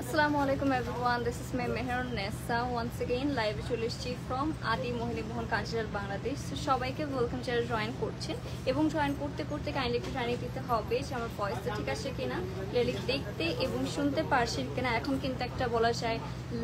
Assalamualaikum everyone, this is me Meher Nessa once again live চলে এসেছি from আদি Mohini Mohan cultural Bangladesh. সবাইকে ওয়েলকাম যারা জয়েন করছেন এবং জয়েন করতে করতে কাইন্ডলি একটু জানিয়ে দিতে হবে যে আমার ভয়েসটা ঠিক আছে কিনা, ক্লিয়ারলি দেখতে এবং শুনতে পারছেন কিনা। এখন কিন্তু একটা বলা যায়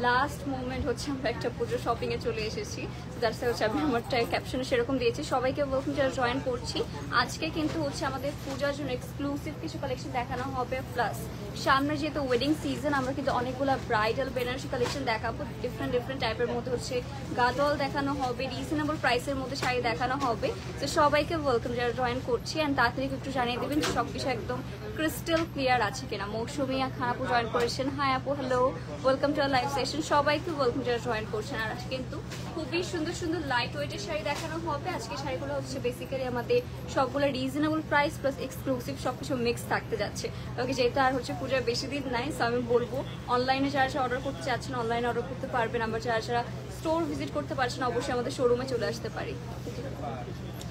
লাস্ট মোমেন্ট হচ্ছে আমরা একটা পুজো শপিং এ চলে এসেছি, দ্যাটস হচ্ছে আমি আমারটা ক্যাপশনে সেরকম দিয়েছি। সবাইকে ওয়েলকাম যারা জয়েন করছি। আজকে কিন্তু হচ্ছে আমাদের পূজার জন্য এক্সক্লুসিভ কিছু কালেকশন দেখানো হবে, প্লাস সামনে যেহেতু ওয়েডিং সিজন আমরা কিন্তু অনেকগুলো ব্রাইডাল বেনারসি কালেকশন দেখাবো। ডিফারেন্ট টাইপের মধ্যে হচ্ছে গাদোয়াল দেখানো হবে, রিজনেবল প্রাইসের মধ্যে শাড়ি দেখানো হবে। তো সবাইকে ওয়েলকাম যারা জয়েন করছি। অ্যান্ড তাড়াতাড়ি একটু জানিয়ে দেবেন যে সব কিছু একদম ক্রিস্টাল ক্লিয়ার আছে কিনা। মৌসুমি খানাপু জয়েন করেছেন, হাই আপু, hello, welcome to live session. সবাইকে ওয়েলকাম যারা জয়েন করছেন। আর আজকে কিন্তু খুবই সুন্দর সুন্দর লাইট ওয়েটের শাড়ি দেখানো হবে। আজকে শাড়িগুলো হচ্ছে বেসিক্যালি আমাদের সবগুলো রিজনেবল প্রাইস প্লাস এক্সক্লুসিভ সবকিছু মিক্স থাকতে যাচ্ছে। ওকে, যেহেতু আর হচ্ছে পূজার বেশি দিন নাই, সো আমি বলবো অনলাইনে যারা যারা অর্ডার করতে চাচ্ছেন অনলাইনে অর্ডার করতে পারবেন। আমরা যারা যারা স্টোর ভিজিট করতে পারছেন অবশ্যই আমাদের শোরুমে চলে আসতে পারি।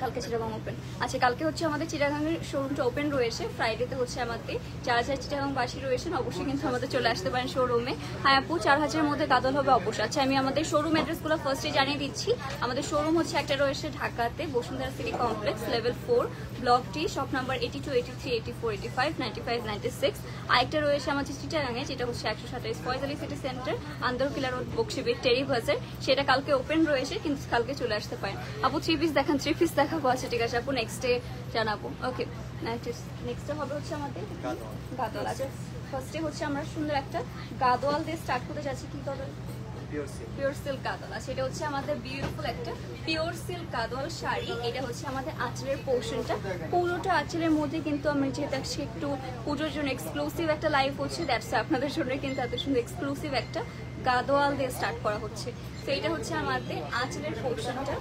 কালকে চিটাগাং ওপেন আচ্ছা, কালকে হচ্ছে আমাদের চিটাগাংয়ের শোরুমটা ওপেন রয়েছে। ফ্রাইডেতে হচ্ছে আমাদের যারা যারা চিটাগাংবাসী রয়েছেন অবশ্যই কিন্তু আমাদের চলে আসতে পারেন শোরুমে। হ্যাঁ আপু, 4000-এর মধ্যে গাদল হবে অবশ্যই। আচ্ছা, আমি আমাদের শোরুম অ্যাড্রেসগুলো ফার্স্টে জানিয়ে দিচ্ছি। আমাদের শোরুম হচ্ছে একটা রয়েছে ঢাকাতে Bashundhara city complex level 4 block টি, শপ নাম্বার 82, 83, 84, 85, 95, 96। আরেকটা রয়েছে আমাদের চিটাগাংয়ে, যেটা হচ্ছে 127 ফয়জালি সিটি সেন্টার, আন্দরকিলা রোড, বক্সিবিট, টেরি বাজার। সেটা কালকে ওপেন রয়েছে, কিন্তু কালকে চলে আসতে পারেন। আপু 3 পিস দেখান, 3 পিস দেখাবো। আচ্ছা ঠিক আছে আপু, নেক্সট ডে জানাবো। ওকে, নেক্সট ডে হবে হচ্ছে আমাদের গাদোয়াল। আচ্ছা, ফার্স্টে হচ্ছে আমরা সুন্দর একটা গাদোয়াল দিয়ে স্টার্ট করতে যাচ্ছি। কি গাদোয়াল? Pure silk Gadwal. আচ্ছা, এটা হচ্ছে আমাদের বিউটিফুল একটা পিওর সিল্ক গাদোয়াল শাড়ি। এটা হচ্ছে আমাদের আঁচলের পোর্শনটা, পুরোটা আঁচলের মধ্যে কিন্তু আমরা যেহেতু একটু পুজোর জন্য এক্সক্লুসিভ একটা লাইভ হচ্ছে, দ্যাটস আপনাদের জন্য কিন্তু এত সুন্দর এক্সক্লুসিভ একটা গাদোয়াল দিয়ে স্টার্ট করা হচ্ছে। তো এটা হচ্ছে আমাদের আঁচলের পোর্শনটা।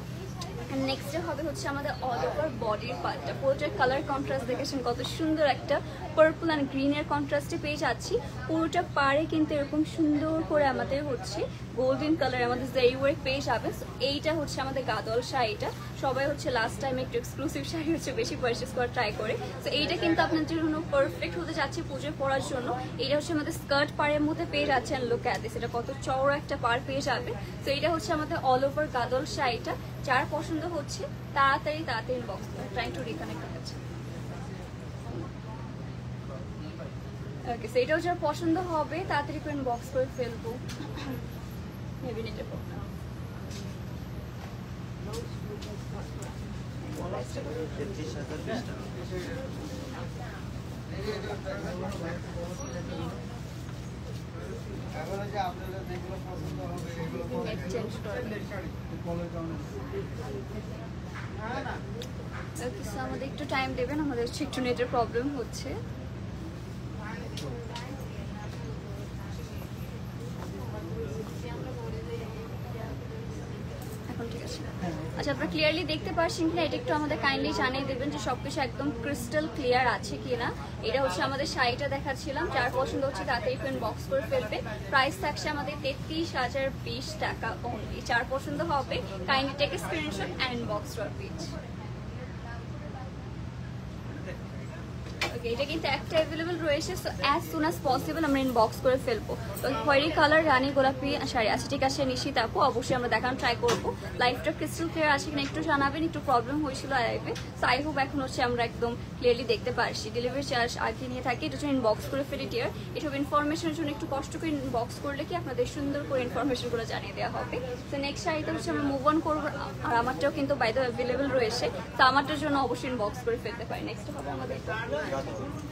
নেক্সট হবে হচ্ছে আমাদের অল ওভার বডির পার্টটা। পুরোটার কালার কন্ট্রাস্ট দেখেছেন কত সুন্দর একটা পার্পল অ্যান্ড গ্রিনের কন্ট্রাস্টে পেয়ে যাচ্ছি। পুরোটা পাড়ে কিন্তু এরকম সুন্দর করে আমাদের হচ্ছে গোল্ডেন কালার আমাদের জারি ওয়ার্ক পেয়ে যাবে। এইটা হচ্ছে আমাদের গাদোয়াল শাড়িটা। সবাই হচ্ছে লাস্ট টাইম একটু এক্সক্লুসিভ শাড়ি হচ্ছে বেশি পারচেস করার ট্রাই করে। তো এইটা কিন্তু আপনার জন্য পারফেক্ট হতে যাচ্ছে পুজোয় পরার জন্য। এটা হচ্ছে আমাদের স্কার্ট পাড়ের মধ্যে পেয়ে যাচ্ছে। অ্যান্ড লুক অ্যাট দিস, এটা কত চওড়া একটা পাড় পেয়ে যাবে। তো এটা হচ্ছে আমাদের অল ওভার গাদোয়াল শাড়িটা। যার পছন্দ হচ্ছে তাড়াতাড়ি ইনবক্স ট্রাইং টু রিকানেক্ট হচ্ছে। ওকে, সো এটাও যার পছন্দ হবে তাড়াতাড়ি করে ইনবক্স করে ফেলবো। মেবি নেটের প্রবলেম। আমাদের একটু টাইম দেবেন, আমাদের হচ্ছে একটু নেটের প্রবলেম হচ্ছে। ঠিক আছে। আচ্ছা, আপনারা ক্লিয়ারলি দেখতে পাচ্ছেন কিনা এটা একটু আমাদের কাইন্ডলি জানিয়ে দেবেন যে সবকিছু একদম ক্রিস্টাল ক্লিয়ার আছে কিনা। এটা হচ্ছে আমাদের শাড়িটা দেখাচ্ছিলাম। যার পছন্দ হচ্ছে তাড়াতাড়ি বক্স করে ফেলবে। প্রাইস থাকছে আমাদের 33,020 টাকা অনলি। যার পছন্দ হবে kindly take screenshot and inbox for pitch. এটা কিন্তু একটা অ্যাভেলেবল রয়েছে, so as soon as possible আমরা ইনবক্স করে ফেলবো। তো খয়েরি কালার রানী গোলাপি শাড়ি আছে, ঠিক আছে নিশিত আপু, অবশ্যই আমরা দেখানো ট্রাই করবো। লাইফটা ক্রিস্টাল ক্লিয়ার আছে কিনা একটু জানাবেন। একটু প্রবলেম হয়েছিল লাইভে, সো আই হোপ এখন হচ্ছে আমরা একদম ক্লিয়ারলি দেখতে পারছি। ডেলিভারি চার্জ আগে নিয়ে থাকি, এটা জন্য ইনবক্স করে ফেলি ডিয়ার। এসব ইনফরমেশনের জন্য একটু কষ্ট করে ইনবক্স করলে কি আপনাদের সুন্দর করে ইনফরমেশনগুলো জানিয়ে দেওয়া হবে। তো নেক্সট শাড়িটা হচ্ছে আমরা মুভ অন করবো। আর আমারটাও কিন্তু বাই দ্য অ্যাভেলেবল রয়েছে, তো আমারটার জন্য অবশ্যই ইনবক্স করে ফেলতে পারি। নেক্সট হবে আমাদের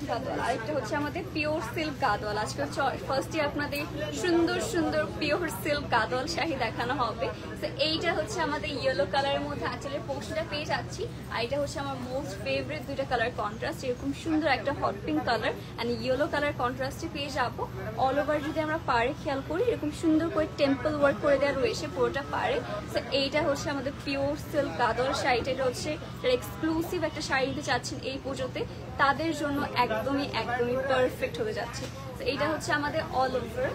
গাদোয়াল, আরেকটা হচ্ছে আমাদের পিওর সিল্ক গাদোয়াল। আজকে হচ্ছে ফার্স্টে আপনাদের সুন্দর সুন্দর পিওর সিল্ক গাদোয়াল শাড়ি দেখানো হবে। তো এইটা হচ্ছে আমাদের ইয়েলো কালারের মধ্যে আঁচলের পোশনটা পেয়ে যাচ্ছি, আর এটা হচ্ছে আমার মোস্ট ফেভারিট দুইটা কালার কন্ট্রাস্ট। এরকম সুন্দর একটা hot pink colour and yellow colour কন্ট্রাস্টে পেয়ে যাবো। অল ওভার যদি আমরা পাড়ে খেয়াল করি এরকম সুন্দর করে টেম্পল ওয়ার্ক করে দেওয়া রয়েছে পুরোটা পাড়ে। তো এইটা হচ্ছে আমাদের পিওর সিল্ক গাদোয়াল শাড়িটা। এটা হচ্ছে এক্সক্লুসিভ একটা শাড়ি নিতে চাচ্ছেন এই পুজোতে, তাদের জন্য একদমই পারফেক্ট হতে যাচ্ছে। তো এইটা হচ্ছে আমাদের অল ওভার,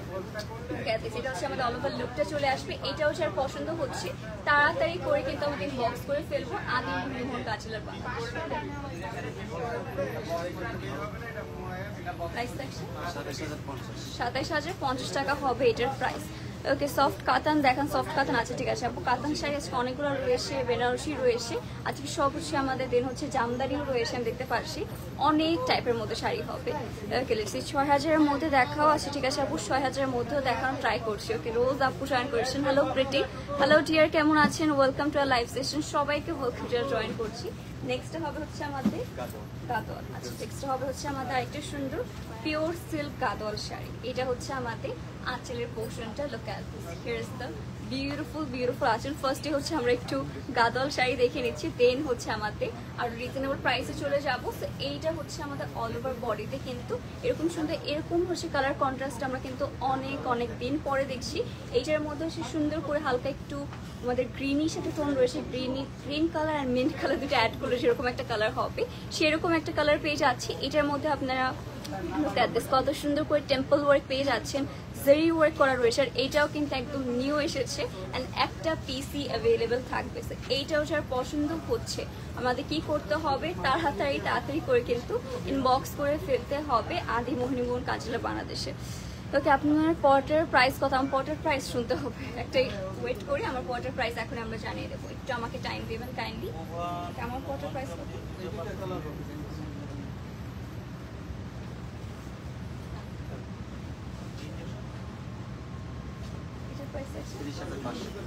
এটা হচ্ছে আমাদের অল ওভার লুকটা চলে আসবে। এটা হচ্ছে আর পছন্দ হচ্ছে তাড়াতাড়ি করে কিন্তু আমাদের বক্স করে ফেলবো। আদি মোহন কাজলার বাংলাদেশ। প্রাইস থাকছে 27,050 টাকা হবে এটার প্রাইস। ওকে, সফট কাতান দেখান। সফট কাতান আছে, ঠিক আছে আপু। কাতান শাড়ি আজকে অনেকগুলো রয়েছে, বেনারসি রয়েছে আজকে, সব হচ্ছে আমাদের দেন হচ্ছে জামদানিও রয়েছে। আমি দেখতে পাচ্ছি অনেক টাইপের মধ্যে শাড়ি হবে। ওকে, লেটস সি 6000-এর মধ্যে দেখাও আছে, ঠিক আছে আপু। 6000-এর মধ্যেও দেখানো ট্রাই করছি। ওকে, রোজ আপু জয়েন করেছেন। হ্যালো প্রিটি, হ্যালো ডিয়ার, কেমন আছেন? Welcome to our live session. সবাইকে ওয়েলকাম টু আর জয়েন করছি। নেক্সট হবে হচ্ছে আমাদের গাদোয়াল। আচ্ছা, নেক্সট হবে হচ্ছে আমাদের আরেকটা সুন্দর পিওর সিল্ক গাদোয়াল শাড়ি। এটা হচ্ছে আমাদের আঁচলের পোর্শনটা। Look at this, here is the beautiful আঁচল। ফার্স্টে হচ্ছে আমরা একটু গাদোয়াল শাড়ি দেখে নিচ্ছি, দেন হচ্ছে আমাদের আর রিজনেবল প্রাইসে চলে যাবো। তো এইটা হচ্ছে আমাদের অল ওভার বডিতে কিন্তু এরকম সুন্দর, এরকম হচ্ছে কালার কন্ট্রাস্ট আমরা কিন্তু অনেক দিন পরে দেখছি। এইটার মধ্যে হচ্ছে সুন্দর করে হালকা একটু আমাদের গ্রিনির সাথে টোন রয়েছে, গ্রিন কালার আর মিন্ট কালার দুটো অ্যাড করলে যেরকম একটা কালার হবে সেরকম একটা কালার পেয়ে যাচ্ছি। এটার মধ্যে আপনারা কত সুন্দর করে টেম্পল ওয়ার্ক পেয়ে যাচ্ছেন, জারি ওয়ার্ক করা রয়েছে। আর এইটাও কিন্তু একদম নিউ এসেছে অ্যান্ড একটা পিসি অ্যাভেলেবেল থাকবে। এইটাও যার পছন্দ হচ্ছে আমাদের কি করতে হবে, তাড়াতাড়ি করে কিন্তু ইনবক্স করে ফেলতে হবে আদি মোহন কাজলা বাংলাদেশে। ওকে, আপনার পটের প্রাইস কত? আমার পটের প্রাইস শুনতে হবে, একটা ওয়েট করি। আমার পটের প্রাইস এখন আমরা জানিয়ে দেবো, একটু আমাকে টাইম দেবেন কাইন্ডলি। আমার পটের প্রাইস কত?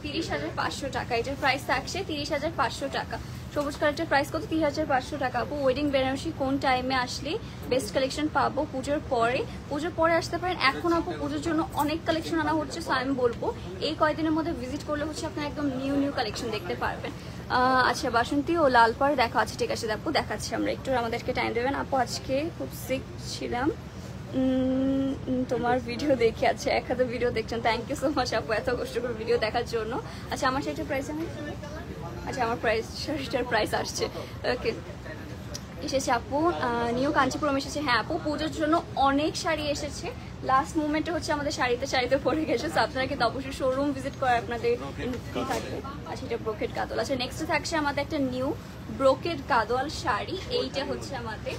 $30,500 টাকা এটার প্রাইস থাকছে। 30,500 টাকা। সবুজ কালারটার প্রাইস কত? 30,500 টাকা। আপু ওয়েডিং বেনারসি কোন টাইমে আসলে বেস্ট কালেকশন পাবো? পুজোর পরে আসতে পারেন। এখন আপু পুজোর জন্য অনেক কালেকশন আনা হচ্ছে, সো আমি বলবো এই কয়েকদিনের মধ্যে ভিজিট করলে হচ্ছে আপনারা একদম নিউ কালেকশন দেখতে পারবেন। আচ্ছা, বাসন্তী ও লালপাড় দেখা আছে, ঠিক আছে আপু দেখাচ্ছি আমরা। একটু আমাদেরকে টাইম দেবেন আপু। আজকে খুব সিক ছিলাম, তোমার ভিডিও দেখে আছে, 1000 ভিডিও দেখছেন। থ্যাংক ইউ সো মাচ আপু এত কষ্ট করে ভিডিও দেখার জন্য। আচ্ছা, আমার শাড়িটার প্রাইস আমার শাড়িটার প্রাইস আসছে। ওকে, এসেছে আপু। নিউ কাঞ্চিপুরম এসেছে। হ্যাঁ আপু, পুজোর জন্য অনেক শাড়ি এসেছে। লাস্ট মুভমেন্টে হচ্ছে আমাদের শাড়িতে পড়ে গেছে, তো আপনারা কিন্তু অবশ্যই শোরুম ভিজিট করে আপনাদের থাকবে। আচ্ছা, এটা ব্রোকেড গাদোয়াল। আচ্ছা, নেক্সট থাকছে আমাদের একটা নিউ ব্রোকেড গাদোয়াল শাড়ি। এইটা হচ্ছে আমাদের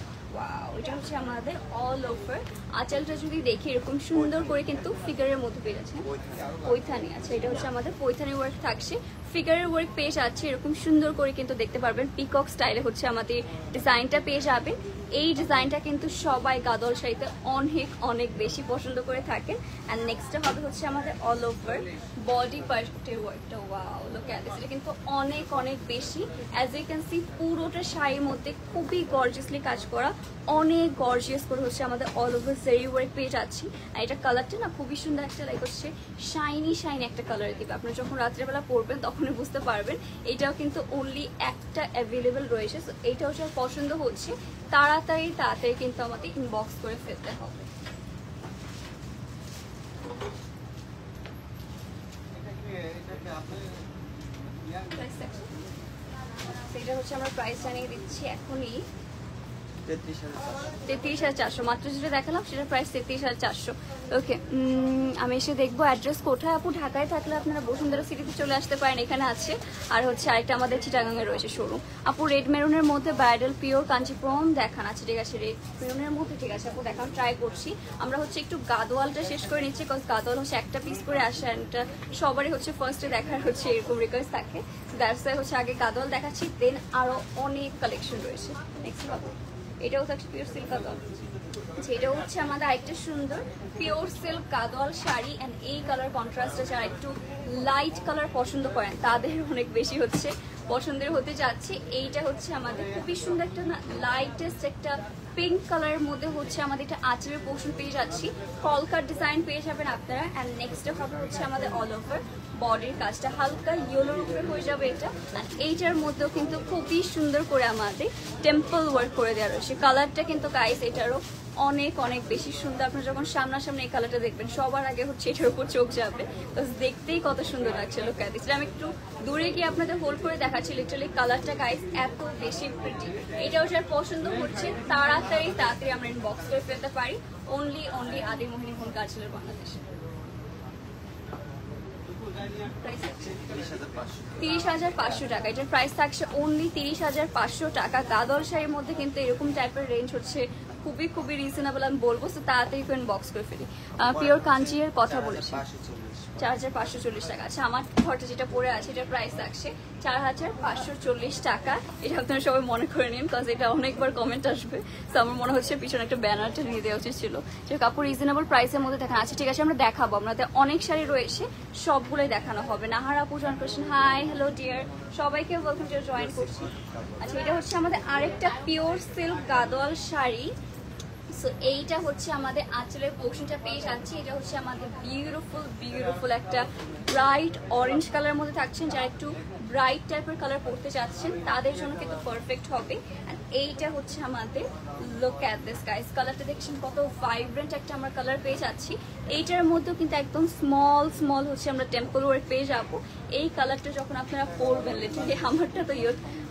এটা হচ্ছে আমাদের অল ওভার আঁচলটা যদি দেখি এরকম সুন্দর করে কিন্তু ফিগারের মধ্যে পেয়ে যাচ্ছে পৈথানি। আচ্ছা, এটা হচ্ছে আমাদের পৈথানি ওয়ার্ক থাকছে, ফিগারের ওয়ার্ক পেয়ে যাচ্ছে এরকম সুন্দর করে কিন্তু দেখতে পারবেন। পিকক স্টাইলে হচ্ছে আমাদের ডিজাইনটা পেয়ে যাবেন। এই ডিজাইনটা কিন্তু সবাই গাদোয়াল শাড়িতে অনেক বেশি পছন্দ করে থাকেন। অ্যান্ড নেক্সটটা হবে হচ্ছে আমাদের অল ওভার বডি পার্টের ওয়ার্কটা। ওয়াও, লুক এট দিস, এটা কিন্তু অনেক বেশি। অ্যাজ ইউ ক্যান সি পুরোটা শাড়ির মধ্যে খুবই গর্জিয়াসলি কাজ করা, অনেক গর্জিয়াস করে হচ্ছে আমাদের অল ওভার জারি ওয়ার্ক পেয়ে যাচ্ছি। আর এটা কালারটা না খুবই সুন্দর একটা, লাইক হচ্ছে শাইনি একটা কালার দিবে। আপনারা যখন রাত্রেবেলা পরবেন তখনই বুঝতে পারবেন। এটাও কিন্তু অনলি একটা অ্যাভেলেবেল রয়েছে। সো এইটাও যার পছন্দ হচ্ছে তাড়াতাড়ি কিন্তু আমাদের ইনবক্স করে ফেলতে হবে। সেটা হচ্ছে আমরা প্রাইস জানিয়ে দিচ্ছি এখনই। 33,400 মাত্র যেটা দেখালাম সেটার প্রাইস 33,400। ওকে, আমি এসে দেখবো অ্যাড্রেস কোথায়। আপু ঢাকায় থাকলে আপনারা বসুন্ধরা সিটিতে চলে আসতে পারেন, এখানে আছে। আর হচ্ছে আরেকটা আমাদের চিটাগাঙে রয়েছে শোরুম। আপু রেড মেরুনের মধ্যে ব্রাইডাল পিওর কাঞ্চিপুরম দেখান আছে, ঠিক আছে রেড মেরুনের মধ্যে, ঠিক আছে আপু দেখান, ট্রাই করছি। আমরা হচ্ছে একটু গাদোয়ালটা শেষ করে নিচ্ছি, বিকজ গাদোয়াল হচ্ছে একটা পিস করে আসে, এটা সবারই হচ্ছে ফার্স্টে দেখার হচ্ছে এরকম রিকোয়েস্ট থাকে। দ্যাটস ওয়াই হচ্ছে আগে গাদোয়াল দেখাচ্ছি, দেন আরও অনেক কালেকশন রয়েছে। নেক্সট পাবো, এটাও থাকছে পিওর সিল্ক গাদোয়াল। এটাও হচ্ছে আমাদের আরেকটা সুন্দর pure silk Gadwal sari. And এই কালার কন্ট্রাস্টটা যারা একটু লাইট কালার পছন্দ করেন তাদের অনেক বেশি হচ্ছে পছন্দের হতে যাচ্ছে। এইটা হচ্ছে আমাদের খুবই সুন্দর একটা লাইটেস্ট একটা পিঙ্ক কালারের মধ্যে হচ্ছে আমাদের একটা আঁচলের পোর্শন পেয়ে যাচ্ছি, কলকার ডিজাইন পেয়ে যাবেন আপনারা। অ্যান্ড নেক্সট হবে হচ্ছে আমাদের অল ওভার বডির কাজটা হালকা ইয়েলোর উপরে হয়ে যাবে এটা। অ্যান্ড এইটার মধ্যেও কিন্তু খুবই সুন্দর করে আমাদের টেম্পল ওয়ার্ক করে দেওয়া রয়েছে। কালারটা কিন্তু গাইস এটারও অনেক অনেক বেশি সুন্দর। আপনারা যখন সামনাসামনি এই কালারটা দেখবেন সবার আগে হচ্ছে এটার উপর চোখ যাবে, দেখতেই কত সুন্দর লাগছে। লোক দিচ্ছিলাম একটু দূরে গিয়ে আপনাদের হোল্ড করে দেখাচ্ছি। লিটারালি কালারটা গাইস এত বেশি প্রিটি। এটাও যার পছন্দ হচ্ছে তাড়াতাড়ি আমরা ইনবক্স করে ফেলতে পারি। অনলি আদি মোহিনী মোহন কাজলের বাংলাদেশে 30,500 টাকা। এটার প্রাইস থাকছে অনলি 30,500 টাকা। গাদল শাড়ির মধ্যে কিন্তু এরকম টাইপের রেঞ্জ হচ্ছে খুবই রিজনেবল আমি বলবো। তো তাড়াতাড়ি করে বক্স করে ফেলি। পিওর কাঞ্চির কথা বলেছি 4,540 টাকা। আচ্ছা আমার ঘরটা যেটা পরে আছে এটার প্রাইস থাকছে 4,540 টাকা। এটা আপনারা সবাই মনে করে নিন, বিকজ এটা অনেকবার কমেন্ট আসবে। তো আমার মনে হচ্ছে পিছনে একটা ব্যানারটা নিয়ে দেওয়া উচিত ছিল যে কাপড় রিজনেবল প্রাইসের মধ্যে দেখেন। আচ্ছা ঠিক আছে, আমরা দেখাবো। আপনাদের অনেক শাড়ি রয়েছে, সবগুলোই দেখানো হবে। নাহারা আপু জয়েন করছেন, হাই হ্যালো ডিয়ার, সবাইকে ওয়েলকাম টু জয়েন করছি। আচ্ছা এটা হচ্ছে আমাদের আরেকটা pure silk Gadwal sari. So এইটা হচ্ছে আমাদের আঁচলের পোর্শনটা পেয়ে যাচ্ছি। এটা হচ্ছে আমাদের বিউটিফুল একটা ব্রাইট অরেঞ্জ কালারের মধ্যে থাকছেন। যারা একটু ব্রাইট টাইপের কালার পরতে চাচ্ছেন তাদের জন্য কিন্তু পারফেক্ট হবে। অ্যান্ড এইটা হচ্ছে আমাদের লুক অ্যাট দিস গাইস, কালারটা দেখছেন কত ভাইব্রেন্ট একটা আমরা কালার পেয়ে যাচ্ছি। এইটার মধ্যেও কিন্তু একদম স্মল হচ্ছে আমরা টেম্পল ওয়ার্ক পেয়ে যাবো। এই কালারটা যখন আপনারা পরবেন, লিটারালি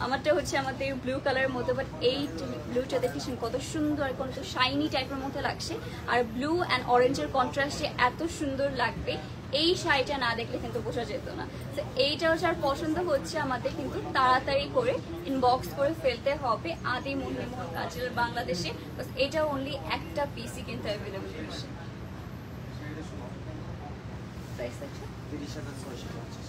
আমারটা হচ্ছে আমাদের ব্লু কালারের মধ্যে, বাট এই ব্লুটা দেখেছেন কত সুন্দর, কত শাইনি টাইপের মধ্যে লাগছে। আর ব্লু অ্যান্ড অরেঞ্জের কন্ট্রাস্টে এত সুন্দর লাগবে, এই শাড়িটা না দেখলে কিন্তু বোঝা যেত না। তো এইটাও যার পছন্দ হচ্ছে আমাদের কিন্তু তাড়াতাড়ি করে ইনবক্স করে ফেলতে হবে আদি মোহিনী মোহন কাজল বাংলাদেশে। এটা অনলি একটা পিসি কিন্তু অ্যাভেলেবল রয়েছে।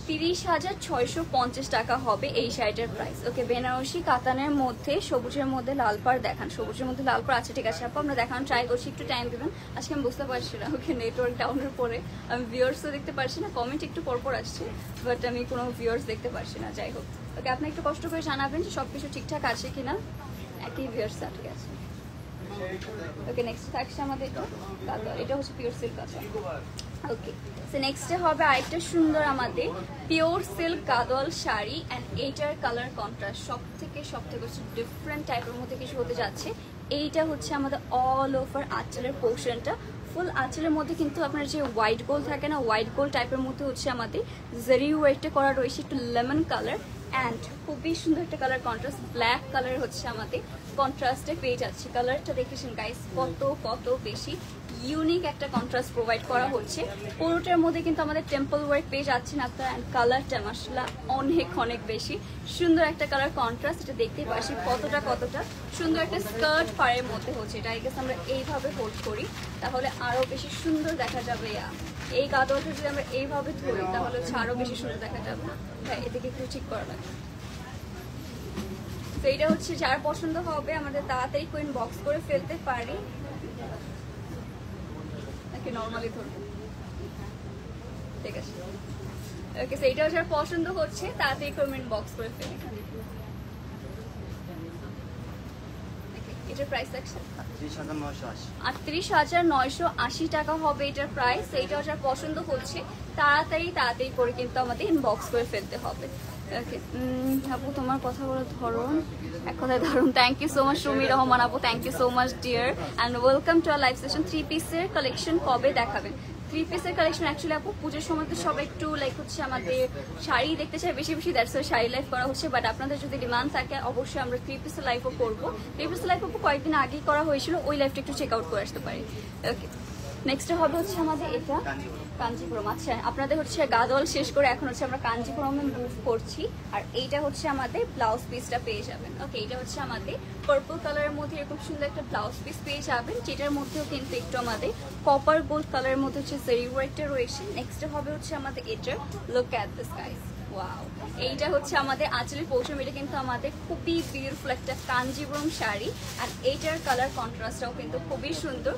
30,650 টাকা হবে এই শাড়িটার প্রাইস। ওকে, বেনারসি কাতানের মধ্যে সবুজের মধ্যে লাল পাড় দেখান। সবুজের মধ্যে লাল পাড় আছে, ঠিক আছে আপু আমরা দেখানো ট্রাই করছি, একটু টাইম দেবেন। আজকে আমি বুঝতে পারছি না, ওকে নেটওয়ার্ক ডাউনের পরে আমি ভিউয়ার্সও দেখতে পারছি না, কমেন্ট একটু পরপর আসছে, বাট আমি কোনো ভিউয়ার্স দেখতে পারছি না। যাই হোক, ওকে আপনি একটু কষ্ট করে জানাবেন যে সবকিছু ঠিকঠাক আছে কিনা। একই ভিউয়ার্স আটকে আছে। ওকে নেক্সট থাকছে আমাদের এটা হচ্ছে পিওর সিল্ক কাঁচা। ওকে, সো নেক্সটে হবে আরেকটা সুন্দর আমাদের pure silk Gadwal sari. And এইটার কালার কন্ট্রাস্ট সব থেকে হচ্ছে ডিফারেন্ট টাইপের মধ্যে কিছু হতে যাচ্ছে। এইটা হচ্ছে আমাদের অল ওভার আঁচলের পোর্শনটা। ফুল আঁচলের মধ্যে কিন্তু আপনার যে হোয়াইট গোল্ড থাকে না, হোয়াইট গোল্ড টাইপের মধ্যে হচ্ছে আমাদের জারি ওয়ার্কটা করা রয়েছে, একটু লেমন কালার। অ্যান্ড খুবই সুন্দর একটা কালার কন্ট্রাস্ট, ব্ল্যাক কালার হচ্ছে আমাদের কন্ট্রাস্টে পেয়ে যাচ্ছে। কালারটা দেখেছেন গাইস কত বেশি ইউনিক একটা কন্ট্রাস্ট প্রোভাইড করা হচ্ছে। পুরোটার মধ্যে কিন্তু আমাদের টেম্পল ওয়ার্ক পেয়ে যাচ্ছেন আপনারা। অ্যান্ড কালারটা মাশাআল্লাহ অনেক বেশি সুন্দর একটা কালার কন্ট্রাস্ট। এটা দেখতে পাচ্ছি কতটা সুন্দর একটা স্কার্ট পাড়ের মধ্যে হচ্ছে। এটা আই গেস আমরা এইভাবে হোল্ড করি তাহলে আরো বেশি সুন্দর দেখা যাবে। এই গাদোয়ালটা যদি আমরা এইভাবে ধরি তাহলে হচ্ছে আরো বেশি সুন্দর দেখা যাবে। হ্যাঁ, এদিকে একটু ঠিক করা লাগবে। তো এইটা হচ্ছে যার পছন্দ হবে আমাদের তাড়াতাড়ি কোইন বক্স করে ফেলতে পারি। নাকি নরমালি ধরবো, ঠিক আছে ওকে। সো এইটাও যার পছন্দ হচ্ছে তাড়াতাড়ি কমেন্ট বক্স করে ফেলি। এটার প্রাইস আছে 38,980 টাকা হবে এটার প্রাইস। এইটাও যার পছন্দ হচ্ছে তাড়াতাড়ি করে কিন্তু আমাদের ইনবক্স করে ফেলতে হবে। ওকে আপু তোমার কথা বলে ধরুন, এক কথায় ধরুন। Thank you so much Rumi Rahman আপু, thank you so much dear and welcome to our live session. 3 পিসের কালেকশন কবে দেখাবেন? 3 পিসের কালেকশন অ্যাকচুয়ালি আপু পুজোর সময় তো সবাই একটু লাইক হচ্ছে আমাদের শাড়ি দেখতে চাই বেশি, দ্যাটস ওয়াই শাড়ি লাইভ করা হচ্ছে। বাট আপনাদের যদি ডিমান্ড থাকে অবশ্যই আমরা 3 পিসের লাইভও করবো। 3 পিসের লাইভ আপু কয়েকদিন আগেই করা হয়েছিল, ওই লাইভটা একটু চেক আউট করে আসতে পারি। ওকে, নেক্সট হবে হচ্ছে আমাদের এটা কাঞ্জিপুরম। আচ্ছা আপনাদের হচ্ছে গাদোয়াল শেষ করে এখন হচ্ছে আমরা কাঞ্জিপুরমে মুভ করছি। আর এইটা হচ্ছে আমাদের ব্লাউজ পিসটা পেয়ে যাবেন। ওকে, এটা হচ্ছে আমাদের পার্পল কালারের মধ্যে এরকম সুন্দর একটা ব্লাউজ পিস পেয়ে যাবেন, যেটার মধ্যেও কিন্তু একটু আমাদের কপার গোল্ড কালারের মধ্যে হচ্ছে জারি ওয়ার্কটা রয়েছে। নেক্সট হবে হচ্ছে আমাদের এটা look at this guys, wow, এইটা হচ্ছে আমাদের আঁচলের পোর্শন। এটা কিন্তু আমাদের খুবই বিউটিফুল একটা কাঞ্জিবরম শাড়ি, আর এইটার কালার কন্ট্রাস্টটাও কিন্তু খুবই সুন্দর।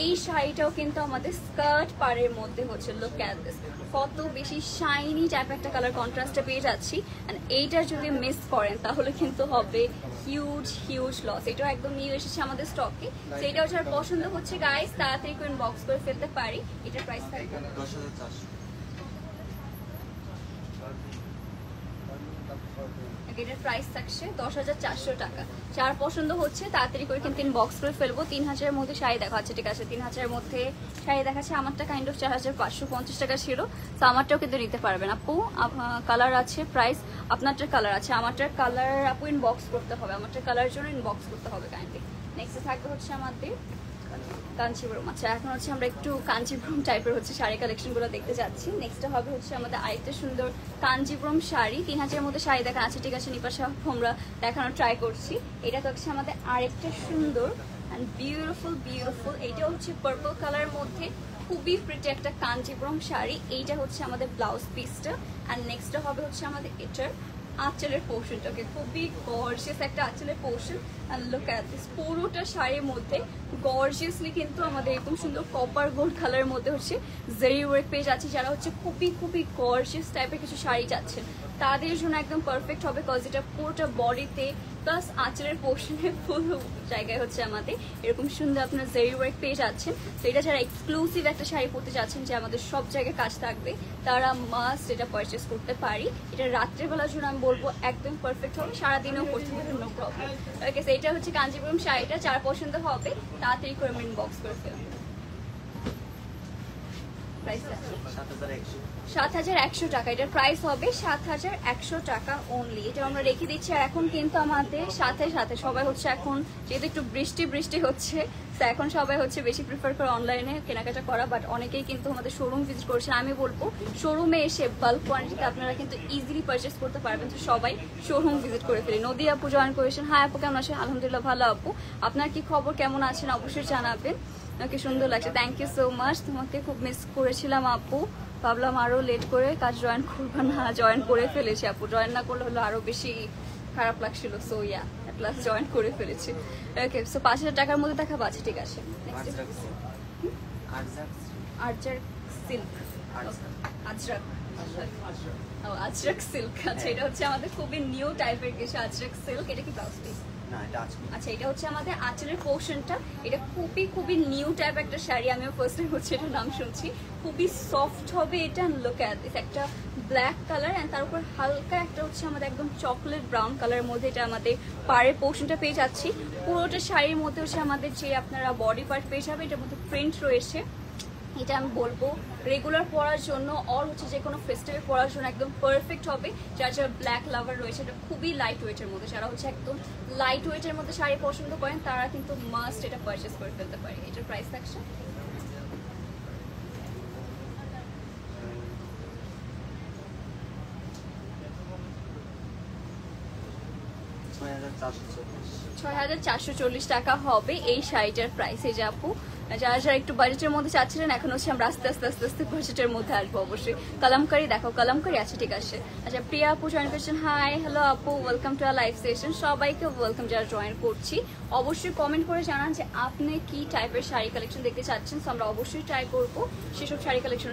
এই শাড়িটাও কিন্তু আমাদের স্কার্ট পাড়ের মধ্যে হচ্ছে, লুক অ্যাট দিস, কত বেশি শাইনি টাইপ একটা কালার কন্ট্রাস্টে পেয়ে যাচ্ছি। আর এইটা যদি মিস করেন তাহলে কিন্তু হবে হিউজ হিউজ লস। এটাও একদম নিউ এসেছে আমাদের স্টকে। সেইটাও যার পছন্দ হচ্ছে গাইস তাড়াতাড়ি করে বক্স করে ফেলতে পারি। এটার প্রাইস থাকবে 10,400। এটার প্রাইস থাকছে 10,400 টাকা। যার পছন্দ হচ্ছে তাড়াতাড়ি করে কিন্তু বক্স করে ফেলবো। 3,000-এর মধ্যে শাড়ি দেখাচ্ছে, ঠিক আছে, 3,000-এর মধ্যে শাড়ি দেখাচ্ছে। আমারটা কাইন্ড অফ 4,550 টাকা ছিল, তো আমারটাও কিন্তু নিতে পারবেন আপু। কালার আছে, প্রাইস আপনারটার কালার আছে, আমারটার কালার আপু ইনবক্স করতে হবে, আমারটার কালারের জন্য ইনবক্স করতে হবে কাইন্ডলি। নেক্সট থাকবে হচ্ছে আমাদের কাঞ্চিপুরম। আচ্ছা, এখন হচ্ছে আমরা একটু কাঞ্চিপুরম টাইপের হচ্ছে শাড়ি কালেকশনগুলো দেখতে যাচ্ছি। নেক্সটটা হবে হচ্ছে আমাদের আরেকটা সুন্দর কাঞ্চিপুরম শাড়ি। 3,000-এর মধ্যে শাড়ি দেখা আছে, ঠিক আছে, নিপাশে আমরা দেখানোর ট্রাই করছি। এটা তো হচ্ছে আমাদের আরেকটা সুন্দর অ্যান্ড বিউটিফুল বিউটিফুল, এইটা হচ্ছে পার্পল কালারের মধ্যে খুবই প্রিটি একটা কাঞ্চিপুরম শাড়ি। এইটা হচ্ছে আমাদের ব্লাউজ পিসটা। অ্যান্ড নেক্সটটা হবে হচ্ছে আমাদের এটার আঁচলের পোর্শনটাকে, খুবই গর্জিয়াস একটা আঁচলের portion. And look at this, পুরোটা শাড়ির মধ্যে গর্জিয়াসলি কিন্তু আমাদের এরকম সুন্দর কপার গোল্ড কালারের মধ্যে হচ্ছে জেরি ওয়ার্ক পেয়ে যাচ্ছে। যারা হচ্ছে খুবই খুবই গর্জিয়াস টাইপের কিছু শাড়ি চাচ্ছেন তাদের জন্য একদম পারফেক্ট হবে, কজ এটা পুরোটা বডিতে প্লাস আঁচলের পোর্শনে ফুল জায়গায় হচ্ছে আমাদের এরকম সুন্দর আপনার জেরি ওয়ার্ক পেয়ে যাচ্ছেন। তো এটা যারা এক্সক্লুসিভ একটা শাড়ি পরতে যাচ্ছেন যে আমাদের সব জায়গায় কাজ থাকবে, তারা মাস্ট এটা পারচেস করতে পারি। এটা রাত্রেবেলার জন্য আমি বলবো একদম পারফেক্ট হবে, সারাদিনেও করতে পারবে, নো প্রবলেম। ওকে, এটা হচ্ছে কাঞ্চিপুরম শাড়িটা। যার পছন্দ হবে তাড়াতাড়ি করে ইনবক্স করে ফেলবেন। প্রাইস 7,100 টাকা। এটার প্রাইস হবে 7,100 টাকা অনলি। এটা আমরা রেখে দিচ্ছি। আর এখন কিন্তু আমাদের সাথে সাথে সবাই হচ্ছে, এখন যেহেতু একটু বৃষ্টি বৃষ্টি হচ্ছে, তো এখন সবাই হচ্ছে বেশি প্রিফার করে অনলাইনে কেনাকাটা করা, বাট অনেকেই কিন্তু আমাদের শোরুম ভিজিট করছেন। আমি বলবো শোরুমে এসে বাল্ক কোয়ান্টিটিতে আপনারা কিন্তু ইজিলি পারচেস করতে পারবেন। তো সবাই শোরুম ভিজিট করে ফেলি। নদী আপু জয়েন করেছেন। হাই আপু, কেমন আছেন? আলহামদুলিল্লাহ ভালো আপু, আপনার কি খবর, কেমন আছেন অবশ্যই জানাবেন। ওকে, সুন্দর লাগছে, থ্যাংক ইউ সো মাচ। তোমাকে খুব মিস করেছিলাম আপু, ভাবলাম আরও লেট করে কাজ জয়েন করবো না, জয়েন করে ফেলেছি আপু। জয়েন না করলে হলো আরও বেশি খারাপ লাগছিল। So yeah, at last join করে ফেলেছি। ওকে, সো 5,000 টাকার মধ্যে দেখা পাচ্ছে, ঠিক আছে। Ajrak silk, Ajrak silk. আচ্ছা, এটা হচ্ছে আমাদের খুবই নিউ টাইপের কিছু আজরাক সিল্ক। এটা কি ব্লাউজ পিস? আচ্ছা, এটা হচ্ছে আমাদের আঁচলের পোর্শনটা। এটা খুবই খুবই নিউ টাইপ একটা শাড়ি, আমিও ফার্স্ট টাইম হচ্ছে এটার নাম শুনছি। খুবই সফট হবে এটা। লুক অ্যাট দিস, একটা ব্ল্যাক কালার অ্যান্ড তার উপর হালকা একটা হচ্ছে আমাদের একদম চকলেট ব্রাউন কালারের মধ্যে এটা আমাদের পাড়ের পোর্শনটা পেয়ে যাচ্ছি। পুরোটা শাড়ির মধ্যে হচ্ছে আমাদের যে আপনারা বডি পার্ট পেয়ে যাবে, এটার মধ্যে প্রিন্ট রয়েছে। এটা আমি বলবো রেগুলার পরার জন্য আর হচ্ছে যে কোনো ফেস্টিভ্যাল পরার জন্য একদম পারফেক্ট হবে। যারা যারা ব্ল্যাক লাভার রয়েছে, এটা খুবই লাইট ওয়েটের মধ্যে, যারা হচ্ছে একদম লাইট ওয়েটের মধ্যে শাড়ি পছন্দ করেন তারা কিন্তু মাস্ট এটা পারচেস করে ফেলতে পারে। এটার প্রাইস থাকছে 6,440 টাকা হবে এই শাড়িটার প্রাইস। এই যে আপু, যারা যারা একটু বাজেটের মধ্যে চাচ্ছিলেন, এখন হচ্ছে আমরা আস্তে আস্তে আস্তে আস্তে বাজেটের মধ্যে আসবো অবশ্যই। কালামকারি দেখাও, কালামকারি আছে, ঠিক আছে। আচ্ছা, প্রিয়া আপু জয়েন করছেন। হাই, হ্যালো আপু, welcome to our live session. সবাইকে ওয়েলকাম যারা জয়েন করছি। অবশ্যই কমেন্ট করে জানান যে আপনি কি টাইপের শাড়ি কালেকশন দেখতে চাচ্ছেন। তো আমরা অবশ্যই ট্রাই করবো সেসব শাড়ি কালেকশন